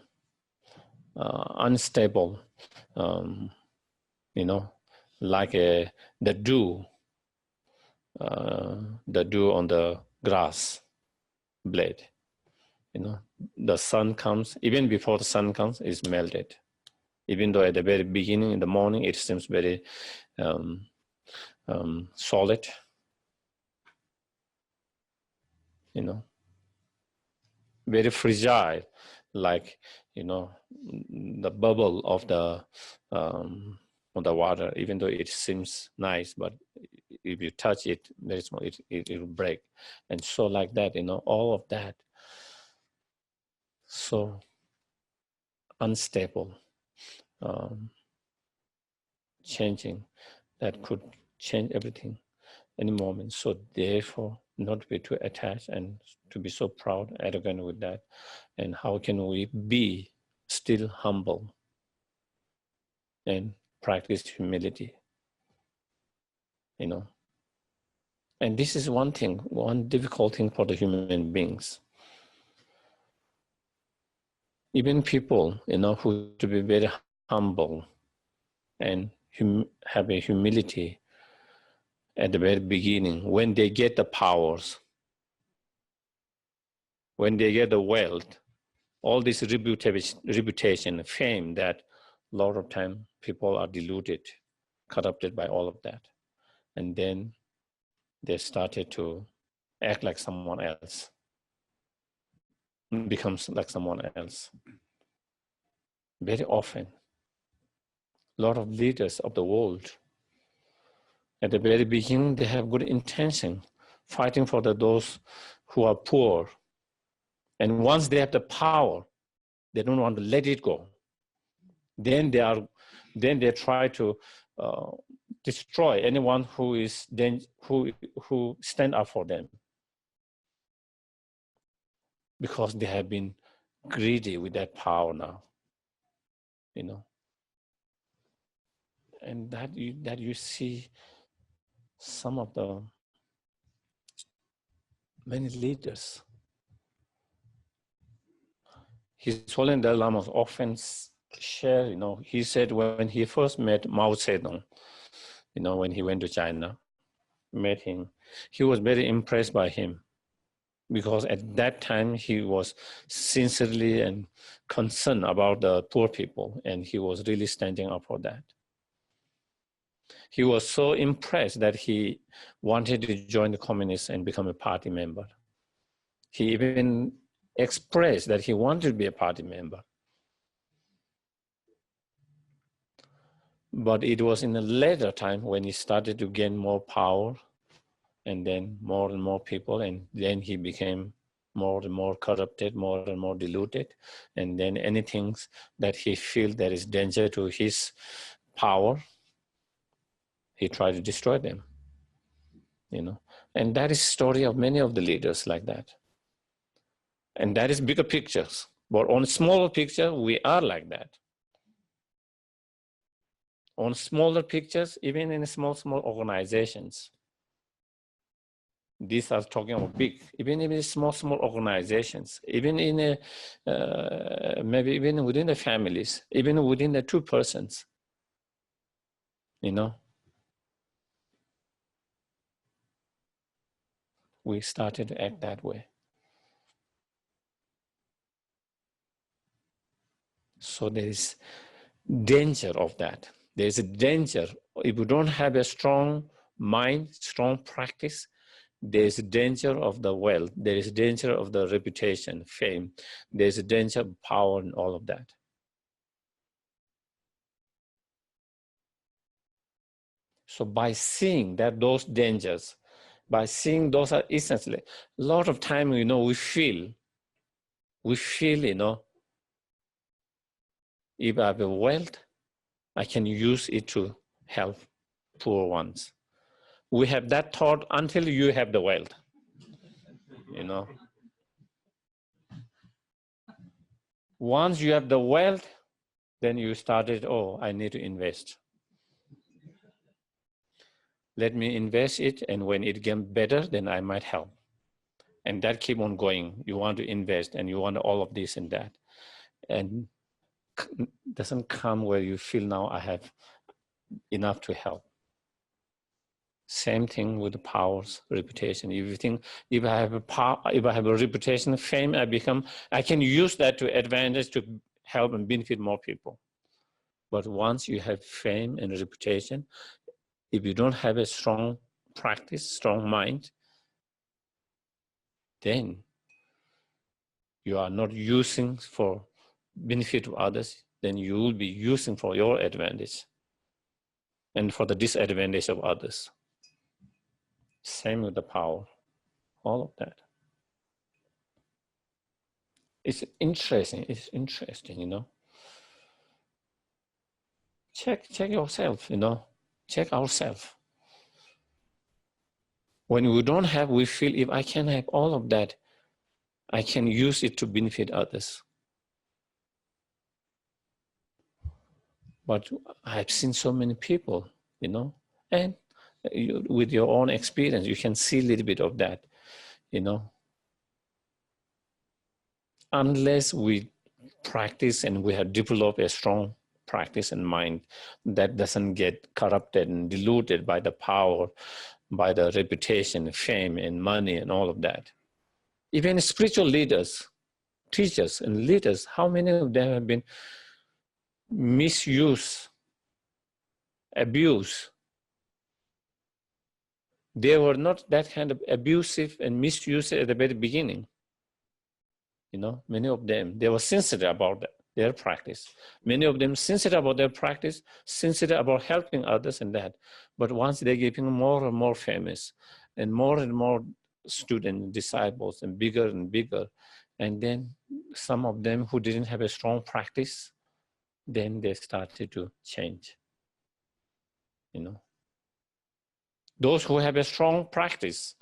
like the dew on the grass blade. The sun comes, even before the sun comes, it's melted. Even though at the very beginning in the morning, it seems very solid, very fragile, like, the bubble of the water, even though it seems nice, but if you touch it, it will break. And so like that, all of that, so unstable, changing, that could change everything any moment. So therefore, not be too attached and to be so proud, arrogant with that. And how can we be still humble and practice humility, you know? And this is one thing, one difficult thing for the human beings. Even people, you know, who to be very humble and have a humility at the very beginning, when they get the powers, when they get the wealth, all this reputation, fame, that a lot of time people are deluded, corrupted by all of that. And then they started to act like someone else, becomes like someone else. Very often, a lot of leaders of the world, at the very beginning, they have good intention, fighting for those who are poor. And once they have the power, they don't want to let it go. Then they try to destroy anyone who stand up for them, because they have been greedy with that power now, you know. And that you see some of the many leaders. His Holiness Dalai Lama often share, you know, he said when he first met Mao Zedong, you know, when he went to China, met him, he was very impressed by him, because at that time he was sincerely and concerned about the poor people, and he was really standing up for that. He was so impressed that he wanted to join the communists and become a party member. He even expressed that he wanted to be a party member. But it was in a later time when he started to gain more power, and then more and more people, and then he became more and more corrupted, more and more diluted. And then anything that he feels there is danger to his power, he tried to destroy them, you know. And that is the story of many of the leaders like that. And that is bigger pictures. But on smaller picture, we are like that. On smaller pictures, even in small organizations, these are talking about big, even in small organizations, even in maybe even within the families, even within the two persons, you know. We started to act that way. So there is danger of that. There's a danger. If you don't have a strong mind, strong practice, there's a danger of the wealth. There is danger of the reputation, fame. There's a danger of power and all of that. So by seeing that those dangers, by seeing those are essentially, a lot of time, you know, we feel, you know, if I have a wealth, I can use it to help poor ones. We have that thought until you have the wealth, you know. Once you have the wealth, then you started, oh, I need to invest. Let me invest it, and when it gets better, then I might help. And that keep on going. You want to invest, and you want all of this and that. And doesn't come where you feel now I have enough to help. Same thing with the powers, reputation. If you think, if I have a power, if I have a reputation, fame, I can use that to advantage to help and benefit more people. But once you have fame and reputation, if you don't have a strong practice, strong mind, then you are not using for benefit of others, then you will be using for your advantage and for the disadvantage of others. Same with the power, all of that. It's interesting, you know. Check yourself, you know, check ourselves. When we don't have, we feel if I can have all of that, I can use it to benefit others. But I've seen so many people, and with your own experience, you can see a little bit of that, Unless we practice and we have developed a strong practice in mind that doesn't get corrupted and diluted by the power, by the reputation, fame, and money, and all of that. Even spiritual leaders, teachers, and leaders, how many of them have been misused, abused? They were not that kind of abusive and misused at the very beginning. Many of them, they were sincere about their practice. Many of them sincere about their practice, sincere about helping others and that. But once they're getting more and more famous and more student disciples and bigger, and then some of them who didn't have a strong practice, then they started to change. Those who have a strong practice,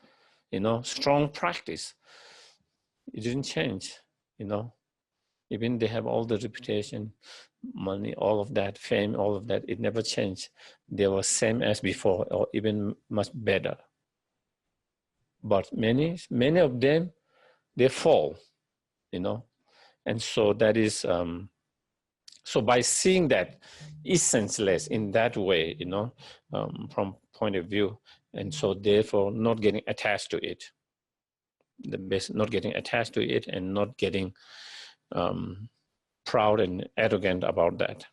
it didn't change, Even they have all the reputation, money, all of that, fame, all of that, it never changed. They were same as before, or even much better. But many of them, they fall, And so that is, so by seeing that essenceless in that way, from point of view, and so therefore not getting attached to it, not getting attached to it and not getting proud and arrogant about that.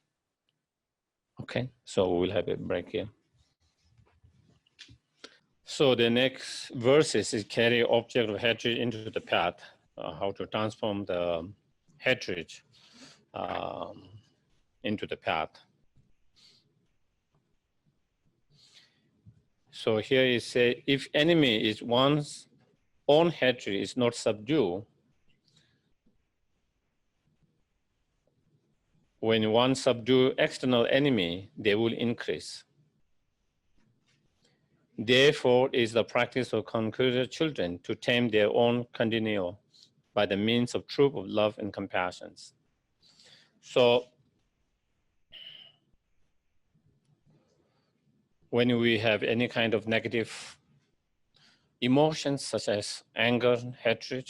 Okay, so we'll have a break here. So the next verses is carry object of hatred into the path, how to transform the hatred into the path. So here it says, if enemy is one's own hatred is not subdued, when one subdue external enemy, they will increase. Therefore, is the practice of conqueror children to tame their own continue by the means of truth of love and compassion. So, when we have any kind of emotions such as anger, hatred,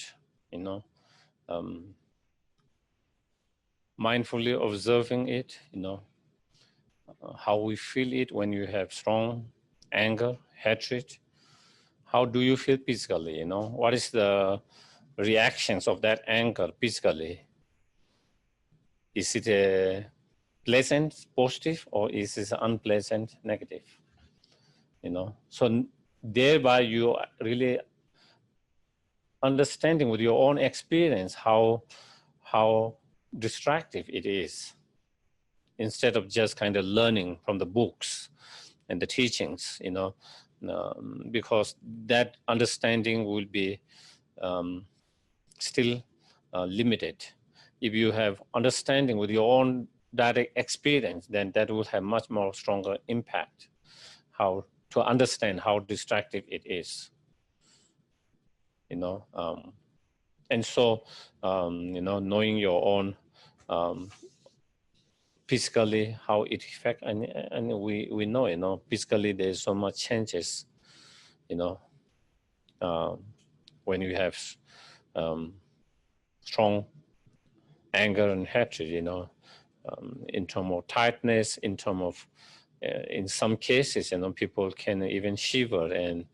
mindfully observing it, how we feel it when you have strong anger, hatred. How do you feel physically, What is the reactions of that anger physically? Is it a pleasant, positive, or is it unpleasant, negative? So thereby you are really understanding with your own experience how destructive it is, instead of just kind of learning from the books and the teachings, because that understanding will be still limited. If you have understanding with your own direct experience, then that will have much more stronger impact, how to understand how destructive it is, and so, knowing your own physically how it affects, and we know, physically there's so much changes, when you have strong anger and hatred, in terms of tightness, in terms of, in some cases, people can even shiver and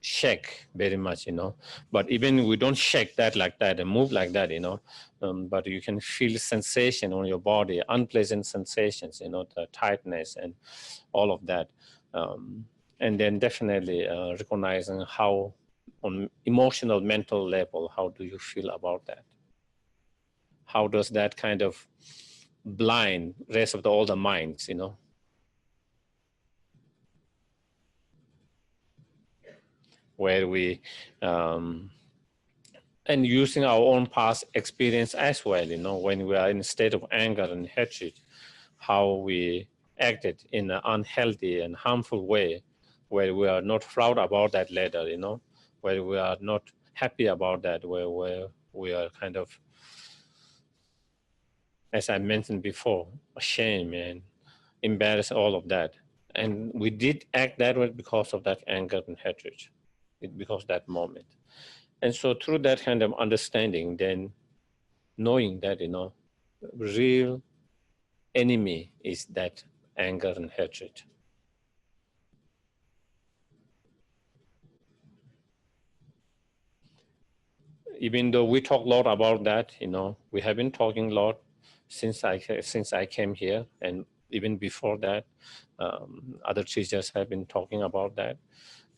shake very much, but even we don't shake that like that and move like that, but you can feel sensation on your body, unpleasant sensations, the tightness and all of that. And then definitely recognizing how on emotional, mental level, how do you feel about that? How does that kind of blind rest of all the minds, where we, and using our own past experience as well, when we are in a state of anger and hatred, how we acted in an unhealthy and harmful way where we are not proud about that later, where we are not happy about that, where we are kind of, as I mentioned before, ashamed and embarrassed, all of that. And we did act that way because of that anger and hatred, because of that moment. And so through that kind of understanding, then knowing that, real enemy is that anger and hatred. Even though we talk a lot about that, we have been talking a lot since I came here, and even before that, other teachers have been talking about that,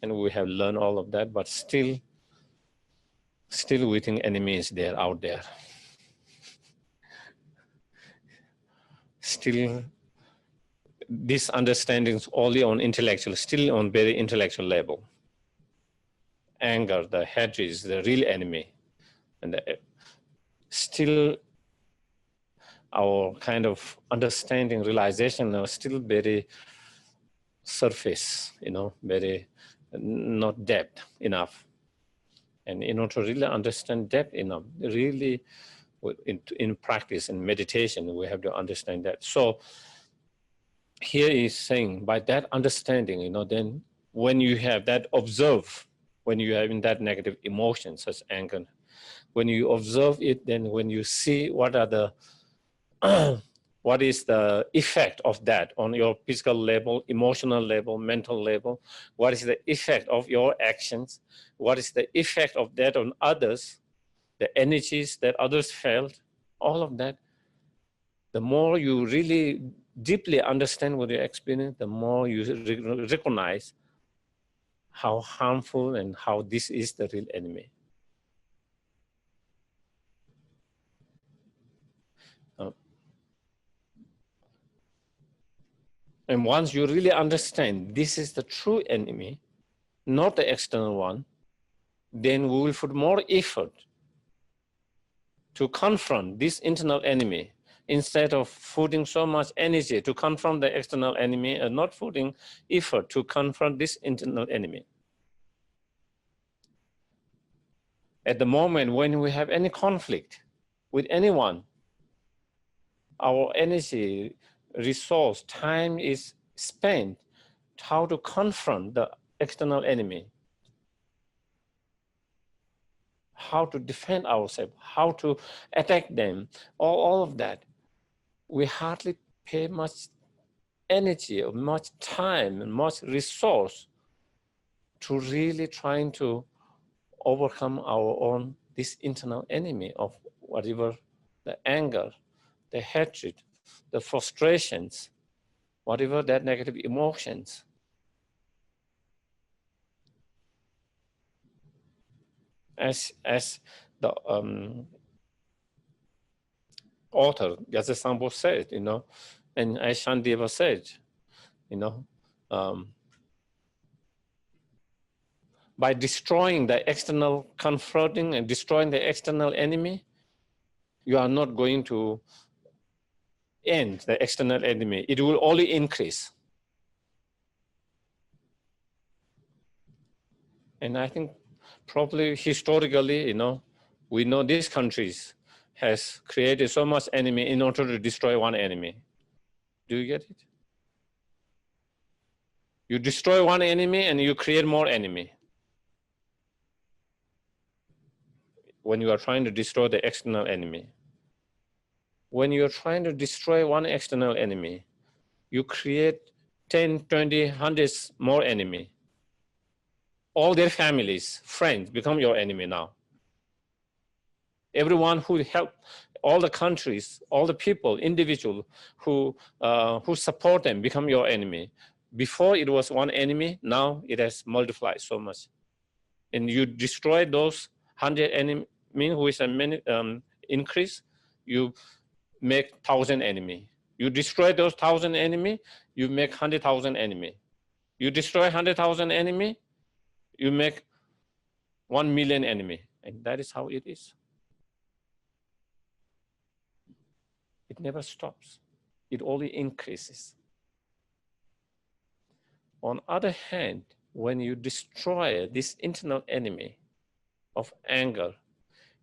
and we have learned all of that. But still we think enemy is there, out there. Still, this understanding is only on intellectual, still on very intellectual level. Anger, the hatred is the real enemy, and still our kind of understanding, realization are still very surface, very not depth enough. And in order to really understand depth enough, really in practice and meditation, we have to understand that. So here is saying, by that understanding, then when you have that observe, when you have in that negative emotion, such as anger, when you observe it, then when you see what are the what is the effect of that on your physical level, emotional level, mental level? What is the effect of your actions? What is the effect of that on others? The energies that others felt, all of that. The more you really deeply understand what you experience, the more you recognize how harmful and how this is the real enemy. And once you really understand this is the true enemy, not the external one, then we will put more effort to confront this internal enemy instead of putting so much energy to confront the external enemy and not putting effort to confront this internal enemy. At the moment when we have any conflict with anyone, our energy, resource, time is spent how to confront the external enemy, how to defend ourselves, how to attack them, all of that. We hardly pay much energy or much time and much resource to really trying to overcome our own, this internal enemy of whatever, the anger, the hatred, the frustrations, whatever that negative emotions. As the author Geshe Sangpo said, and as Shantideva said, by destroying the external, confronting and destroying the external enemy, you are not going to end the external enemy. It will only increase. And I think probably historically, we know these countries has created so much enemy in order to destroy one enemy. Do you get it? You destroy one enemy and you create more enemy. When you are trying to destroy the external enemy. When you are trying to destroy one external enemy, you create 10, 20, hundreds more enemy. All their families, friends become your enemy now. Everyone who help, all the countries, all the people, individual who support them become your enemy. Before it was one enemy, now it has multiplied so much. And you destroy those 100 enemy, who is a increase, you make 1,000 enemy. You destroy those 1,000 enemy, you make 100,000 enemy. You destroy 100,000 enemy, you make 1 million enemy. And that is how it is. It never stops. It only increases. On the other hand, when you destroy this internal enemy of anger,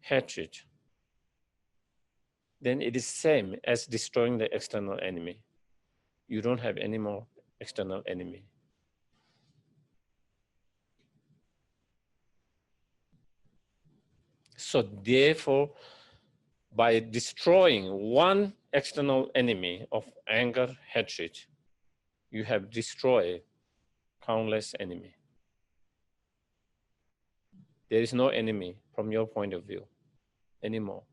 hatred, then it is same as destroying the external enemy. You don't have any more external enemy. So therefore, by destroying one external enemy of anger, hatred, you have destroyed countless enemy. There is no enemy from your point of view anymore.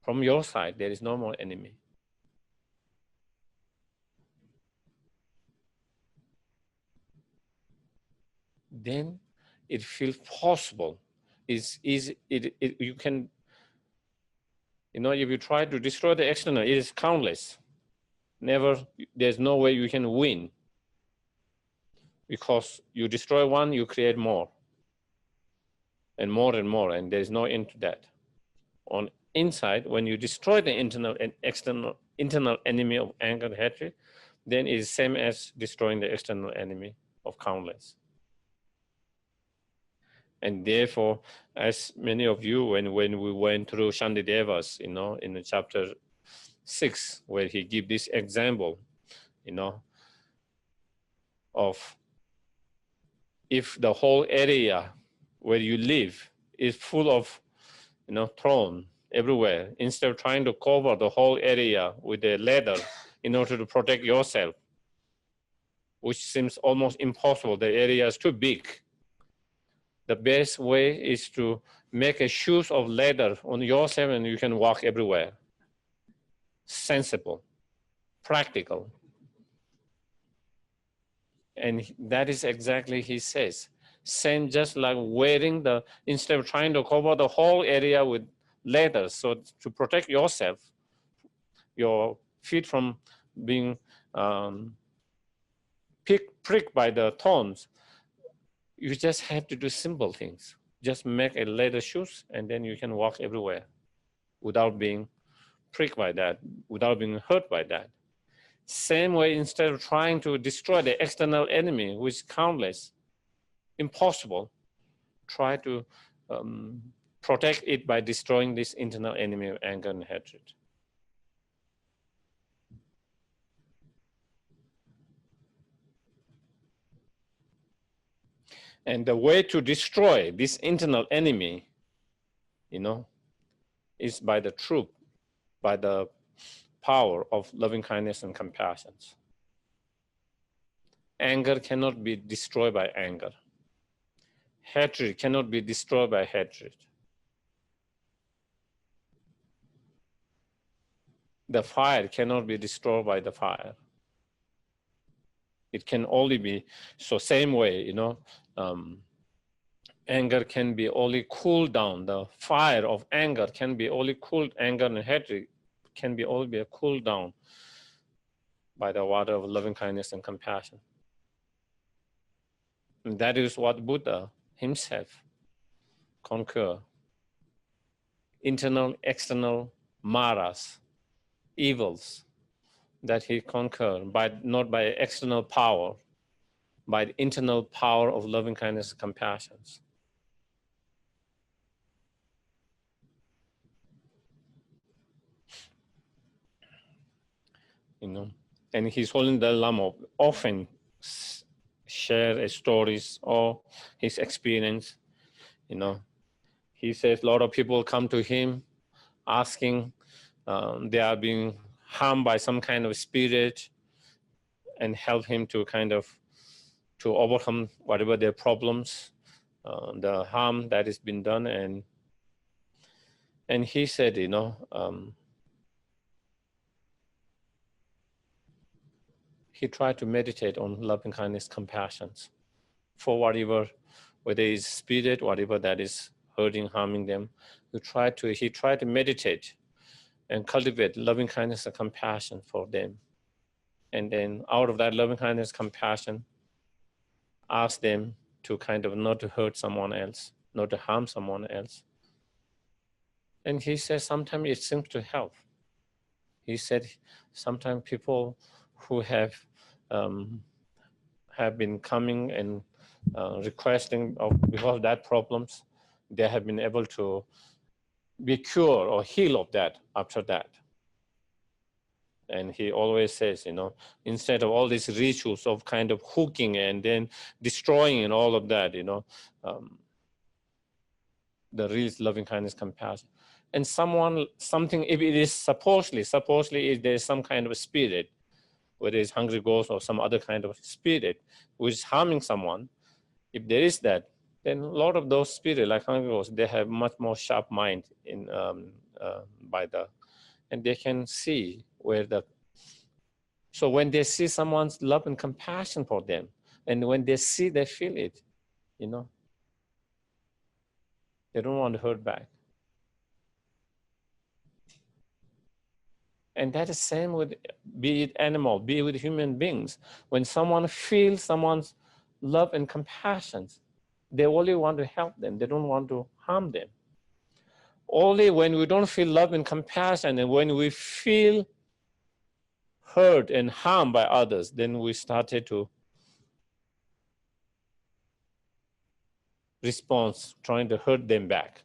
From your side, there is no more enemy. Then it feels possible. You can, if you try to destroy the external, it is countless. There's no way you can win. Because you destroy one, you create more. And more, and there's no end to that. On inside, when you destroy the internal enemy of anger and hatred, then it is same as destroying the external enemy of countless. And therefore, as many of you, when we went through Shantideva's, in the chapter 6, where he give this example, of if the whole area where you live is full of, thorn everywhere, instead of trying to cover the whole area with a ladder in order to protect yourself, which seems almost impossible, the area is too big. The best way is to make a shoes of leather on yourself and you can walk everywhere. Sensible, practical. And that is exactly he says. Same just like wearing instead of trying to cover the whole area with leather, so to protect yourself, your feet from being pricked by the thorns, you just have to do simple things. Just make a leather shoes and then you can walk everywhere without being pricked by that, without being hurt by that. Same way, instead of trying to destroy the external enemy, which is countless, impossible, try to protect it by destroying this internal enemy of anger and hatred. And the way to destroy this internal enemy, is by the truth, by the power of loving kindness and compassion. Anger cannot be destroyed by anger. Hatred cannot be destroyed by hatred. The fire cannot be destroyed by the fire. It can only be, so same way, anger can be only cooled down. The fire of anger can be only cooled, anger and hatred can be only be cooled down by the water of loving kindness and compassion. And that is what Buddha himself conquered. Internal, external maras, evils that he conquered not by external power, by the internal power of loving kindness and compassion. And His Holiness Dalai Lama often share stories or his experience. He says a lot of people come to him asking, they are being harmed by some kind of spirit, and help him to to overcome whatever their problems, the harm that has been done. And he said, he tried to meditate on loving kindness, compassion for whatever, whether it's spirit, whatever that is hurting, harming them. He tried to meditate and cultivate loving kindness and compassion for them. And then out of that loving kindness, compassion, ask them to not to hurt someone else, not to harm someone else. And he says sometimes it seems to help. He said sometimes people who have have been coming and requesting because of that problems, they have been able to be cured or heal of that after that. And he always says, instead of all these rituals of kind of hooking and then destroying and all of that, the real loving kindness, compassion. And something, if it is supposedly if there's some kind of a spirit, whether it's hungry ghost or some other kind of spirit which is harming someone, if there is that, then a lot of those spirits, like hungry ghosts, they have much more sharp mind and they can see where so when they see someone's love and compassion for them, and when they see, they feel it, they don't want to hurt back. And that is same with, be it animal, be it with human beings. When someone feels someone's love and compassion, they only want to help them. They don't want to harm them. Only when we don't feel love and compassion, and when we feel hurt and harmed by others, then we started to respond, trying to hurt them back.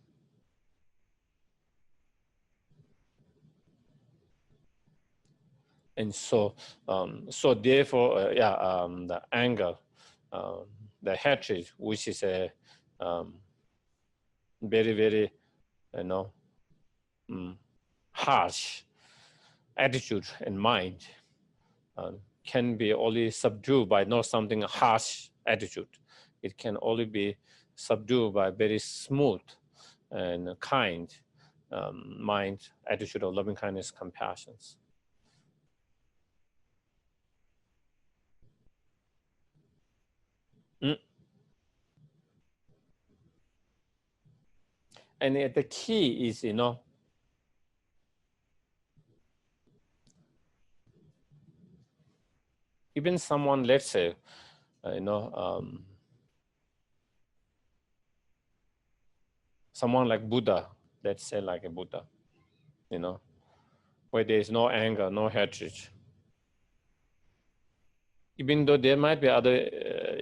And so therefore, the anger, the hatred, which is a very, very, harsh attitude and mind, can be only subdued by not something harsh attitude. It can only be subdued by very smooth and kind mind, attitude of loving kindness, compassion. And the key is, even someone, let's say, someone like Buddha, let's say like a Buddha, where there is no anger, no hatred. Even though there might be other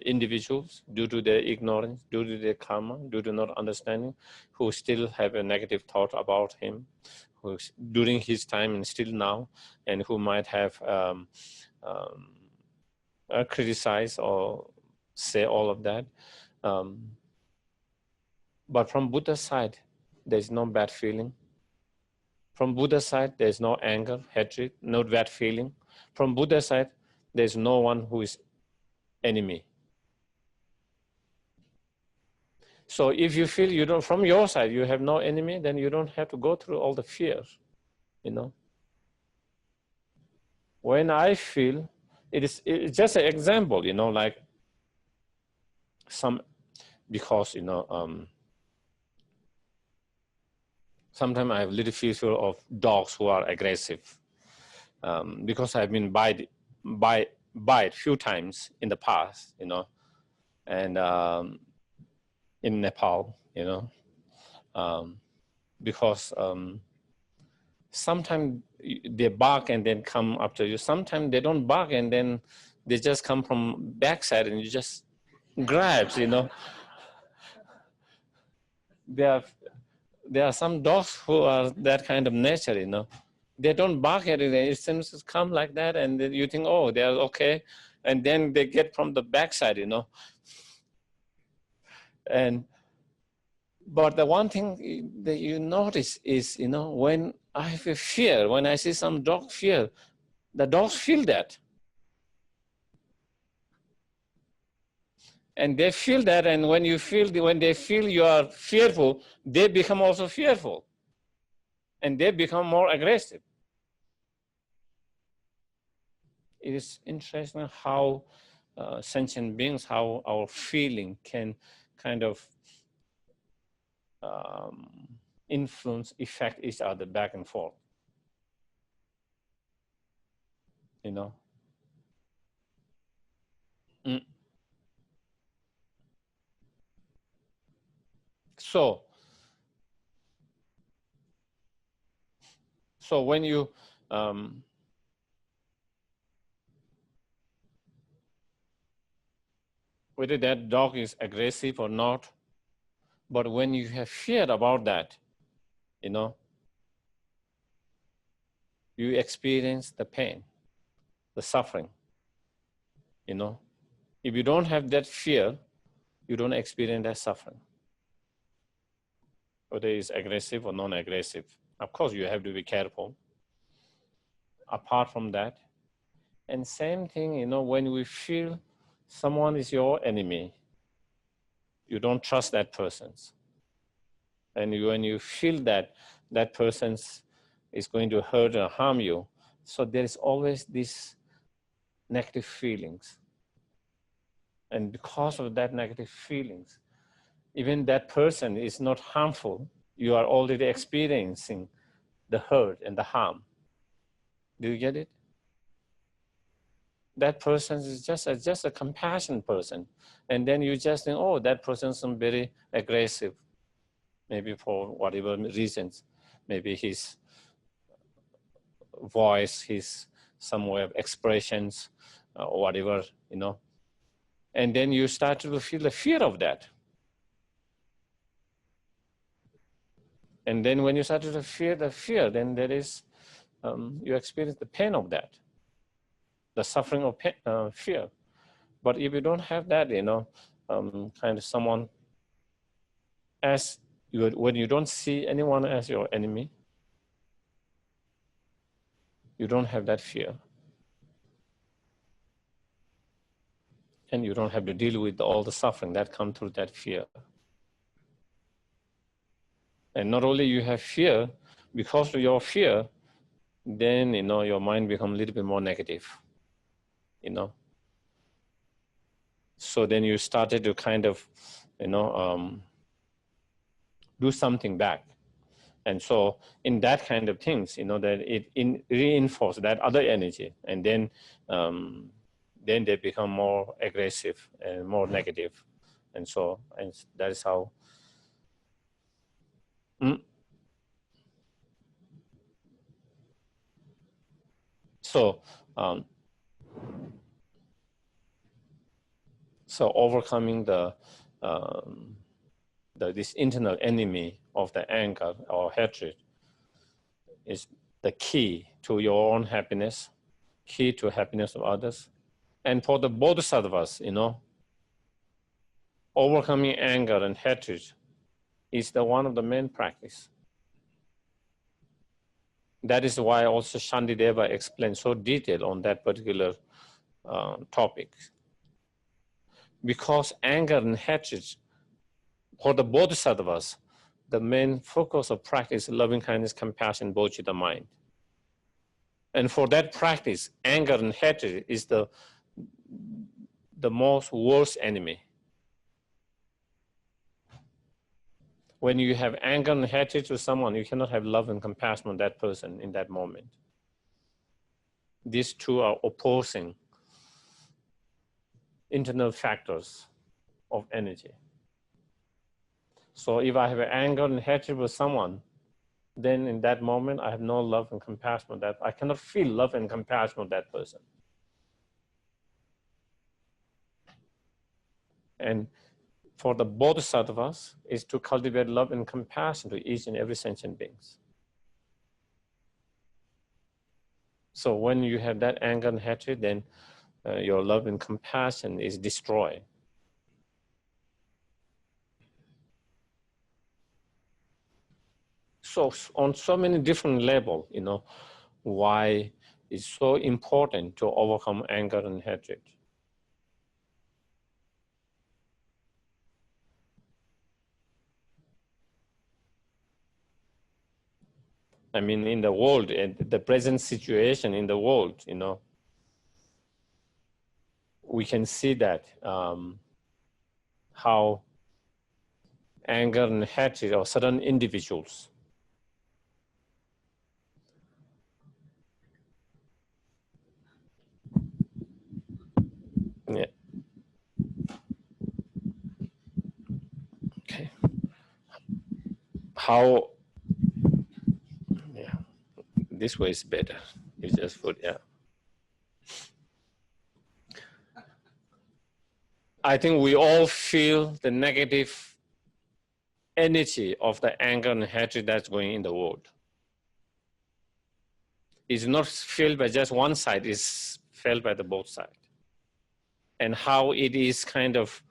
individuals, due to their ignorance, due to their karma, due to not understanding, who still have a negative thought about him, who during his time and still now, and who might have criticize or say all of that. But from Buddha's side, there's no bad feeling. From Buddha's side, there's no anger, hatred, no bad feeling. From Buddha's side, there's no one who is enemy. So if you feel you don't, from your side, you have no enemy, then you don't have to go through all the fears, When I feel, it's just an example, like because, sometimes I have little fear of dogs who are aggressive, because I've been bite few times in the past, and in Nepal, because sometimes they bark and then come after you. Sometimes they don't bark and then they just come from backside and you just grabs, There are some dogs who are that kind of nature, They don't bark at it. It seems to come like that, and then you think, oh, they're okay, and then they get from the backside, But the one thing that you notice is, when I have a fear, when I see some dog fear, the dogs feel that. And they feel that, and when they feel you are fearful, they become also fearful. And they become more aggressive. It is interesting how sentient beings, how our feeling can kind of influence, affect each other back and forth. So when you so, when you, whether that dog is aggressive or not. But when you have fear about that, you experience the pain, the suffering. If you don't have that fear, you don't experience that suffering, whether it's aggressive or non-aggressive. Of course, you have to be careful. Apart from that, and same thing, when we feel someone is your enemy, you don't trust that person. And when you feel that that person is going to hurt or harm you, so there is always these negative feelings. And because of that negative feelings, even that person is not harmful, you are already experiencing the hurt and the harm. Do you get it? That person is just a compassionate person. And then you just think, oh, that person is very aggressive, maybe for whatever reasons. Maybe his voice, his some way of expressions, or whatever, And then you start to feel the fear of that. And then when you start to feel the fear, then there is, you experience the pain of that, the suffering of pain, fear. But if you don't have that, kind of someone as you, when you don't see anyone as your enemy, you don't have that fear. And you don't have to deal with all the suffering that comes through that fear. And not only you have fear, because of your fear, then, your mind becomes a little bit more negative, So then you started to kind of, do something back. And so in that kind of things, that it reinforces that other energy. And then they become more aggressive and more negative. And so, and that is how. So overcoming this internal enemy of the anger or hatred is the key to your own happiness, key to happiness of others. And for the Bodhisattvas, overcoming anger and hatred is one of the main practice. That is why also Shantideva explained so detailed on that particular topic. Because anger and hatred, for the Bodhisattvas, the main focus of practice is loving kindness, compassion, bodhicitta mind. And for that practice, anger and hatred is the most worst enemy. When you have anger and hatred to someone, you cannot have love and compassion on that person in that moment. These two are opposing internal factors of energy. So if I have anger and hatred with someone, then in that moment, I have no love and compassion on that. I cannot feel love and compassion on that person. And for the Bodhisattvas is to cultivate love and compassion to each and every sentient beings. So when you have that anger and hatred, then your love and compassion is destroyed. So on so many different levels, why it's so important to overcome anger and hatred. I mean, in the world, the present situation in the world, we can see that how anger and hatred of certain individuals yeah. Okay. How, yeah, this way is better. You just put, yeah. I think we all feel the negative energy of the anger and hatred that's going in the world. It's not felt by just one side, it's felt by the both sides. And how it is kind of,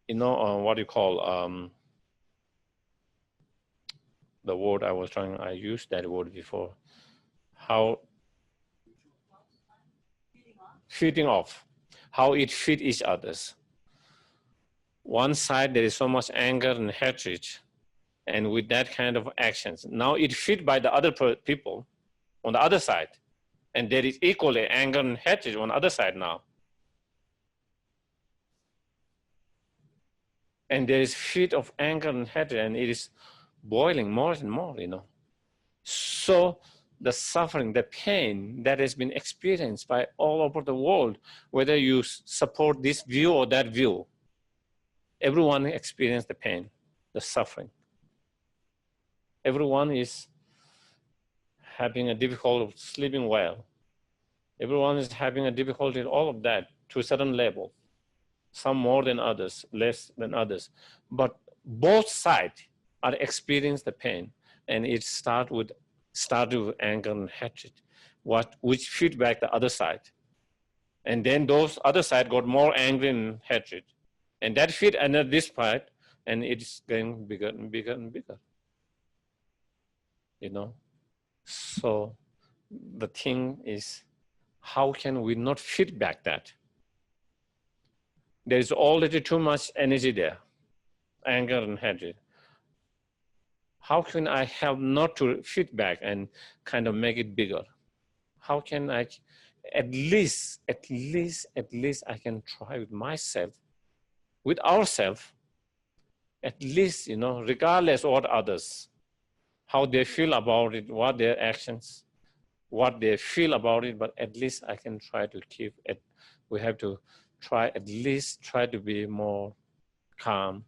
what do you call, the word I used that word before, how feeding off, how it feed each others. One side there is so much anger and hatred, and with that kind of actions, now it feed by the other people on the other side, and there is equally anger and hatred on the other side now. And there is feed of anger and hatred, and it is boiling more and more, So the suffering, the pain that has been experienced by all over the world, whether you support this view or that view, everyone experiences the pain, the suffering. Everyone is having a difficulty sleeping well. Everyone is having a difficulty in all of that to a certain level. Some more than others, less than others. But both sides are experiencing the pain, and it started with anger and hatred, which feedback the other side. And then those other side got more angry and hatred. And that feed another this part, and it's getting bigger and bigger and bigger. So the thing is, how can we not feedback that? There is already too much energy there, anger and hatred. How can I help not to feedback and kind of make it bigger? How can I, at least I can try with myself, with ourselves, at least, regardless of what others, how they feel about it, what their actions, what they feel about it, but at least I can try to keep it. We have to try to be more calm,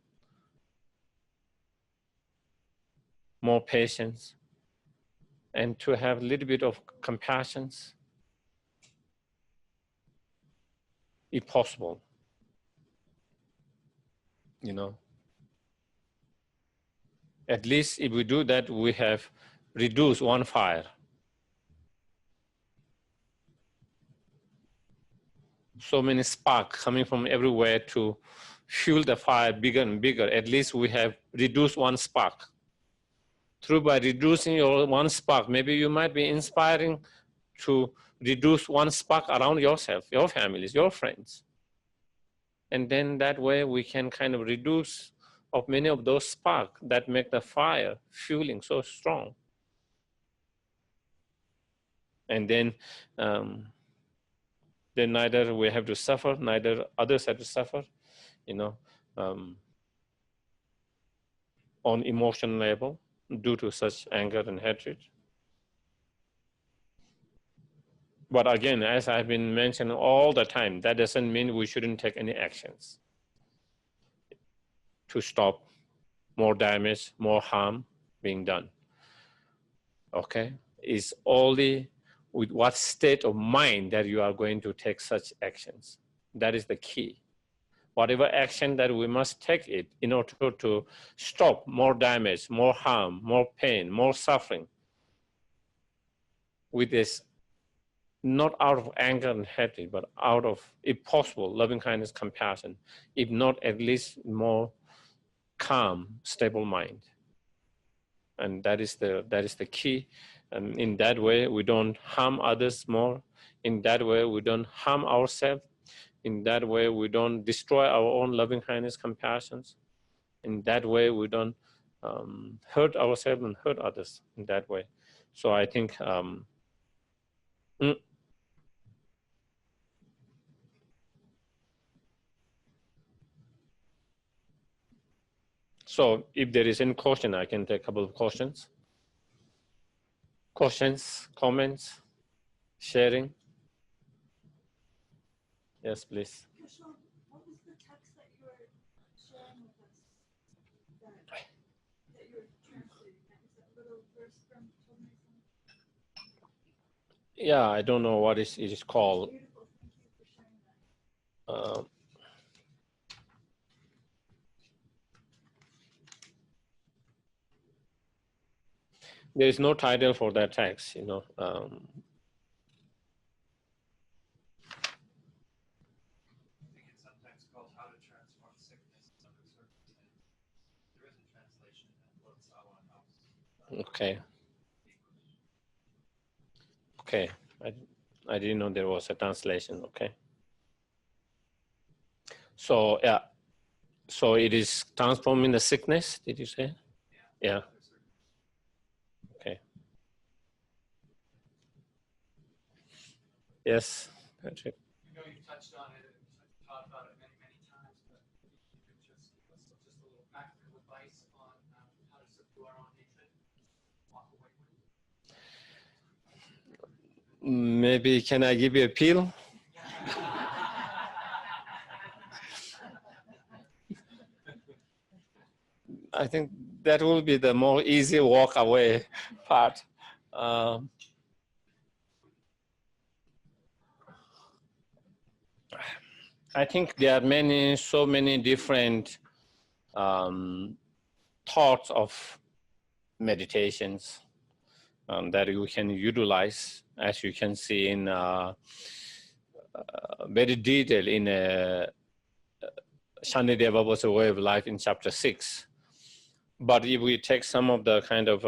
more patience, and to have a little bit of compassion, if possible. At least if we do that, we have reduced one fire. So many sparks coming from everywhere to fuel the fire bigger and bigger. At least we have reduced one spark. By reducing your one spark, maybe you might be inspiring to reduce one spark around yourself, your families, your friends. And then that way we can kind of reduce of many of those sparks that make the fire fueling so strong. And then neither we have to suffer, neither others have to suffer, on emotional level due to such anger and hatred. But again, as I've been mentioning all the time, that doesn't mean we shouldn't take any actions to stop more damage, more harm being done. Okay? It's only with what state of mind that you are going to take such actions. That is the key. Whatever action that we must take it in order to stop more damage, more harm, more pain, more suffering, with this, not out of anger and hatred, but out of, if possible, loving kindness, compassion, if not at least more calm, stable mind. And that is the key. And in that way, we don't harm others more. In that way, we don't harm ourselves. In that way, we don't destroy our own loving kindness, compassions. In that way, we don't hurt ourselves and hurt others in that way. So I think so if there is any question, I can take a couple of questions. Questions, comments, sharing. Yes, please. Geshe, what was the text that you were sharing with us that you were translating? That was that little verse from Togme Sangpo? Yeah, I don't know what it is called. Beautiful. Thank you for sharing that. there is no title for that text, you know. Sometimes called How to Transform Sickness in Other Circumstances. There is a translation in Bodhisattva House. Okay. Okay. I didn't know there was a translation. Okay. So yeah. So it is transforming the sickness, did you say? Yeah. Okay. Yes, Patrick. I know you've touched on it and taught about it many, many times, but you could just give us just a little practical advice on how to subdue our own hatred, walk away with it. Maybe can I give you a pill? I think that will be the more easy walk away part. I think there are so many different thoughts of meditations that you can utilize, as you can see in very detail in Shanideva Baba's Way of Life in chapter 6. But if we take some of the kind of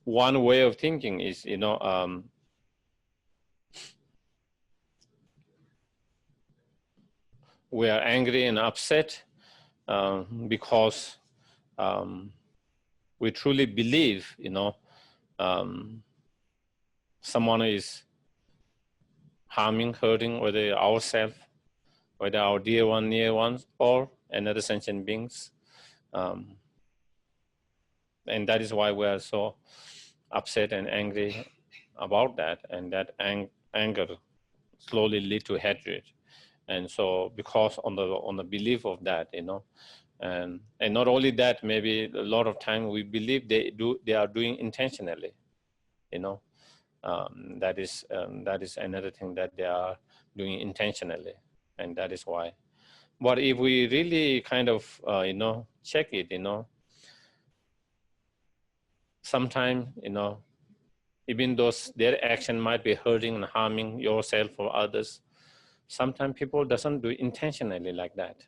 one way of thinking is, you know, we are angry and upset because we truly believe, you know, someone is harming, hurting, whether ourselves, whether our dear one, near ones, or another sentient beings. And that is why we are so upset and angry about that, and that anger slowly lead to hatred. And so, because on the belief of that, you know, and not only that, maybe a lot of time we believe they are doing intentionally, you know. That is another thing, that they are doing intentionally, and that is why. But if we really kind of you know, check it, you know, sometimes, you know, even though their action might be hurting and harming yourself or others, sometimes people doesn't do intentionally like that.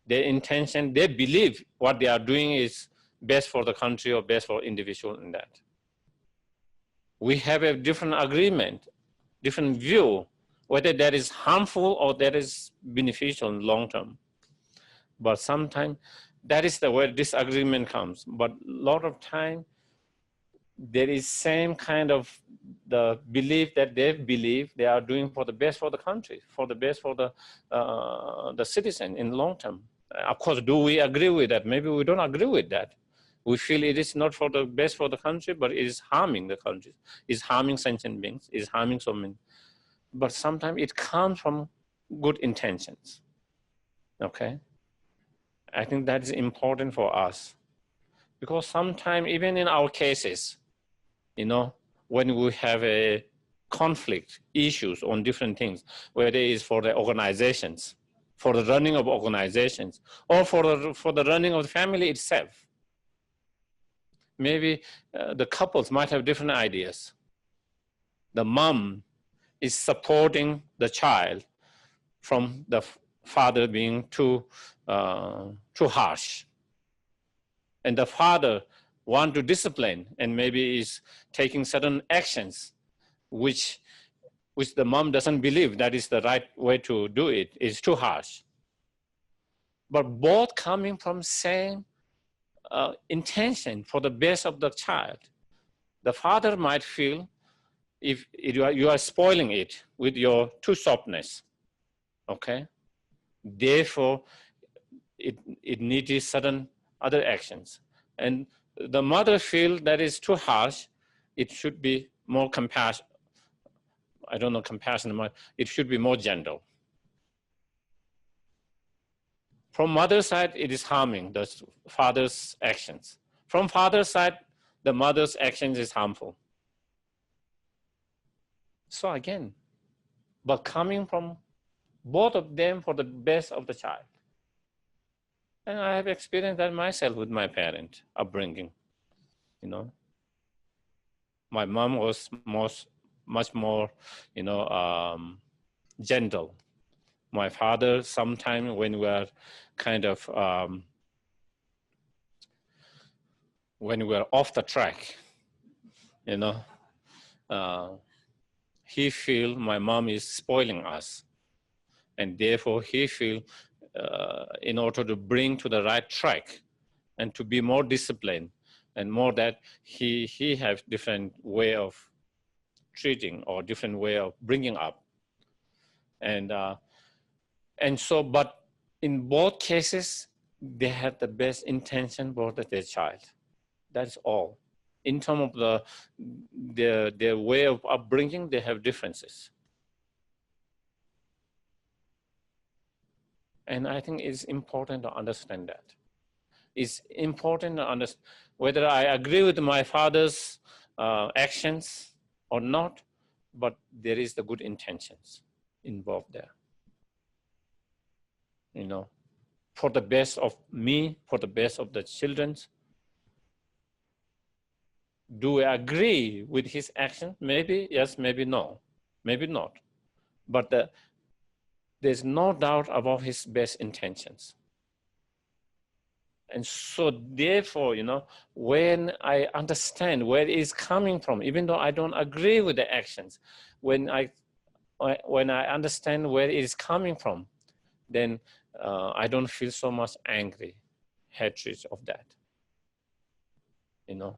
Their intention, they believe what they are doing is best for the country or best for individual in that. We have a different agreement, different view, whether that is harmful or that is beneficial in long term. But sometimes that is the where disagreement comes. But a lot of time, there is same kind of the belief that they believe they are doing for the best for the country, for the best for the citizen in long term. Of course, do we agree with that? Maybe we don't agree with that. We feel it is not for the best for the country, but it is harming the country. It's harming sentient beings. It's harming so many. But sometimes it comes from good intentions. Okay? I think that is important for us. Because sometimes, even in our cases, you know, when we have a conflict, issues on different things, whether it is for the organizations, for the running of organizations, or for the running of the family itself. Maybe the couples might have different ideas. The mom is supporting the child from the father being too harsh. And the father want to discipline and maybe is taking certain actions which the mom doesn't believe that is the right way to do it. It's too harsh. But both coming from same intention for the best of the child. The father might feel if you are spoiling it with your too softness, okay? Therefore, it needs certain other actions. And the mother feel that is too harsh, it should be more compassion. I don't know, compassion, it should be more gentle. From mother's side, it is harming the father's actions. From father's side, the mother's actions is harmful. So again, but coming from both of them for the best of the child. And I have experienced that myself with my parent upbringing. you know. My mom was much more, you know, gentle. My father, sometime when we were kind of, when we were off the track, you know, he feel my mom is spoiling us. And therefore he feel in order to bring to the right track and to be more disciplined and more that he have different way of treating or different way of bringing up. And so, but in both cases, they had the best intention for their child. That's all. In terms of their way of upbringing, they have differences. And I think it's important to understand that. It's important to understand whether I agree with my father's actions or not, but there is the good intentions involved there. You know, for the best of me, for the best of the children. Do I agree with his action? Maybe yes, maybe no, maybe not. But there's no doubt about his best intentions. And so therefore, you know, when I understand where it is coming from, even though I don't agree with the actions, when I understand where it is coming from, then I don't feel so much angry, hatred of that. You know,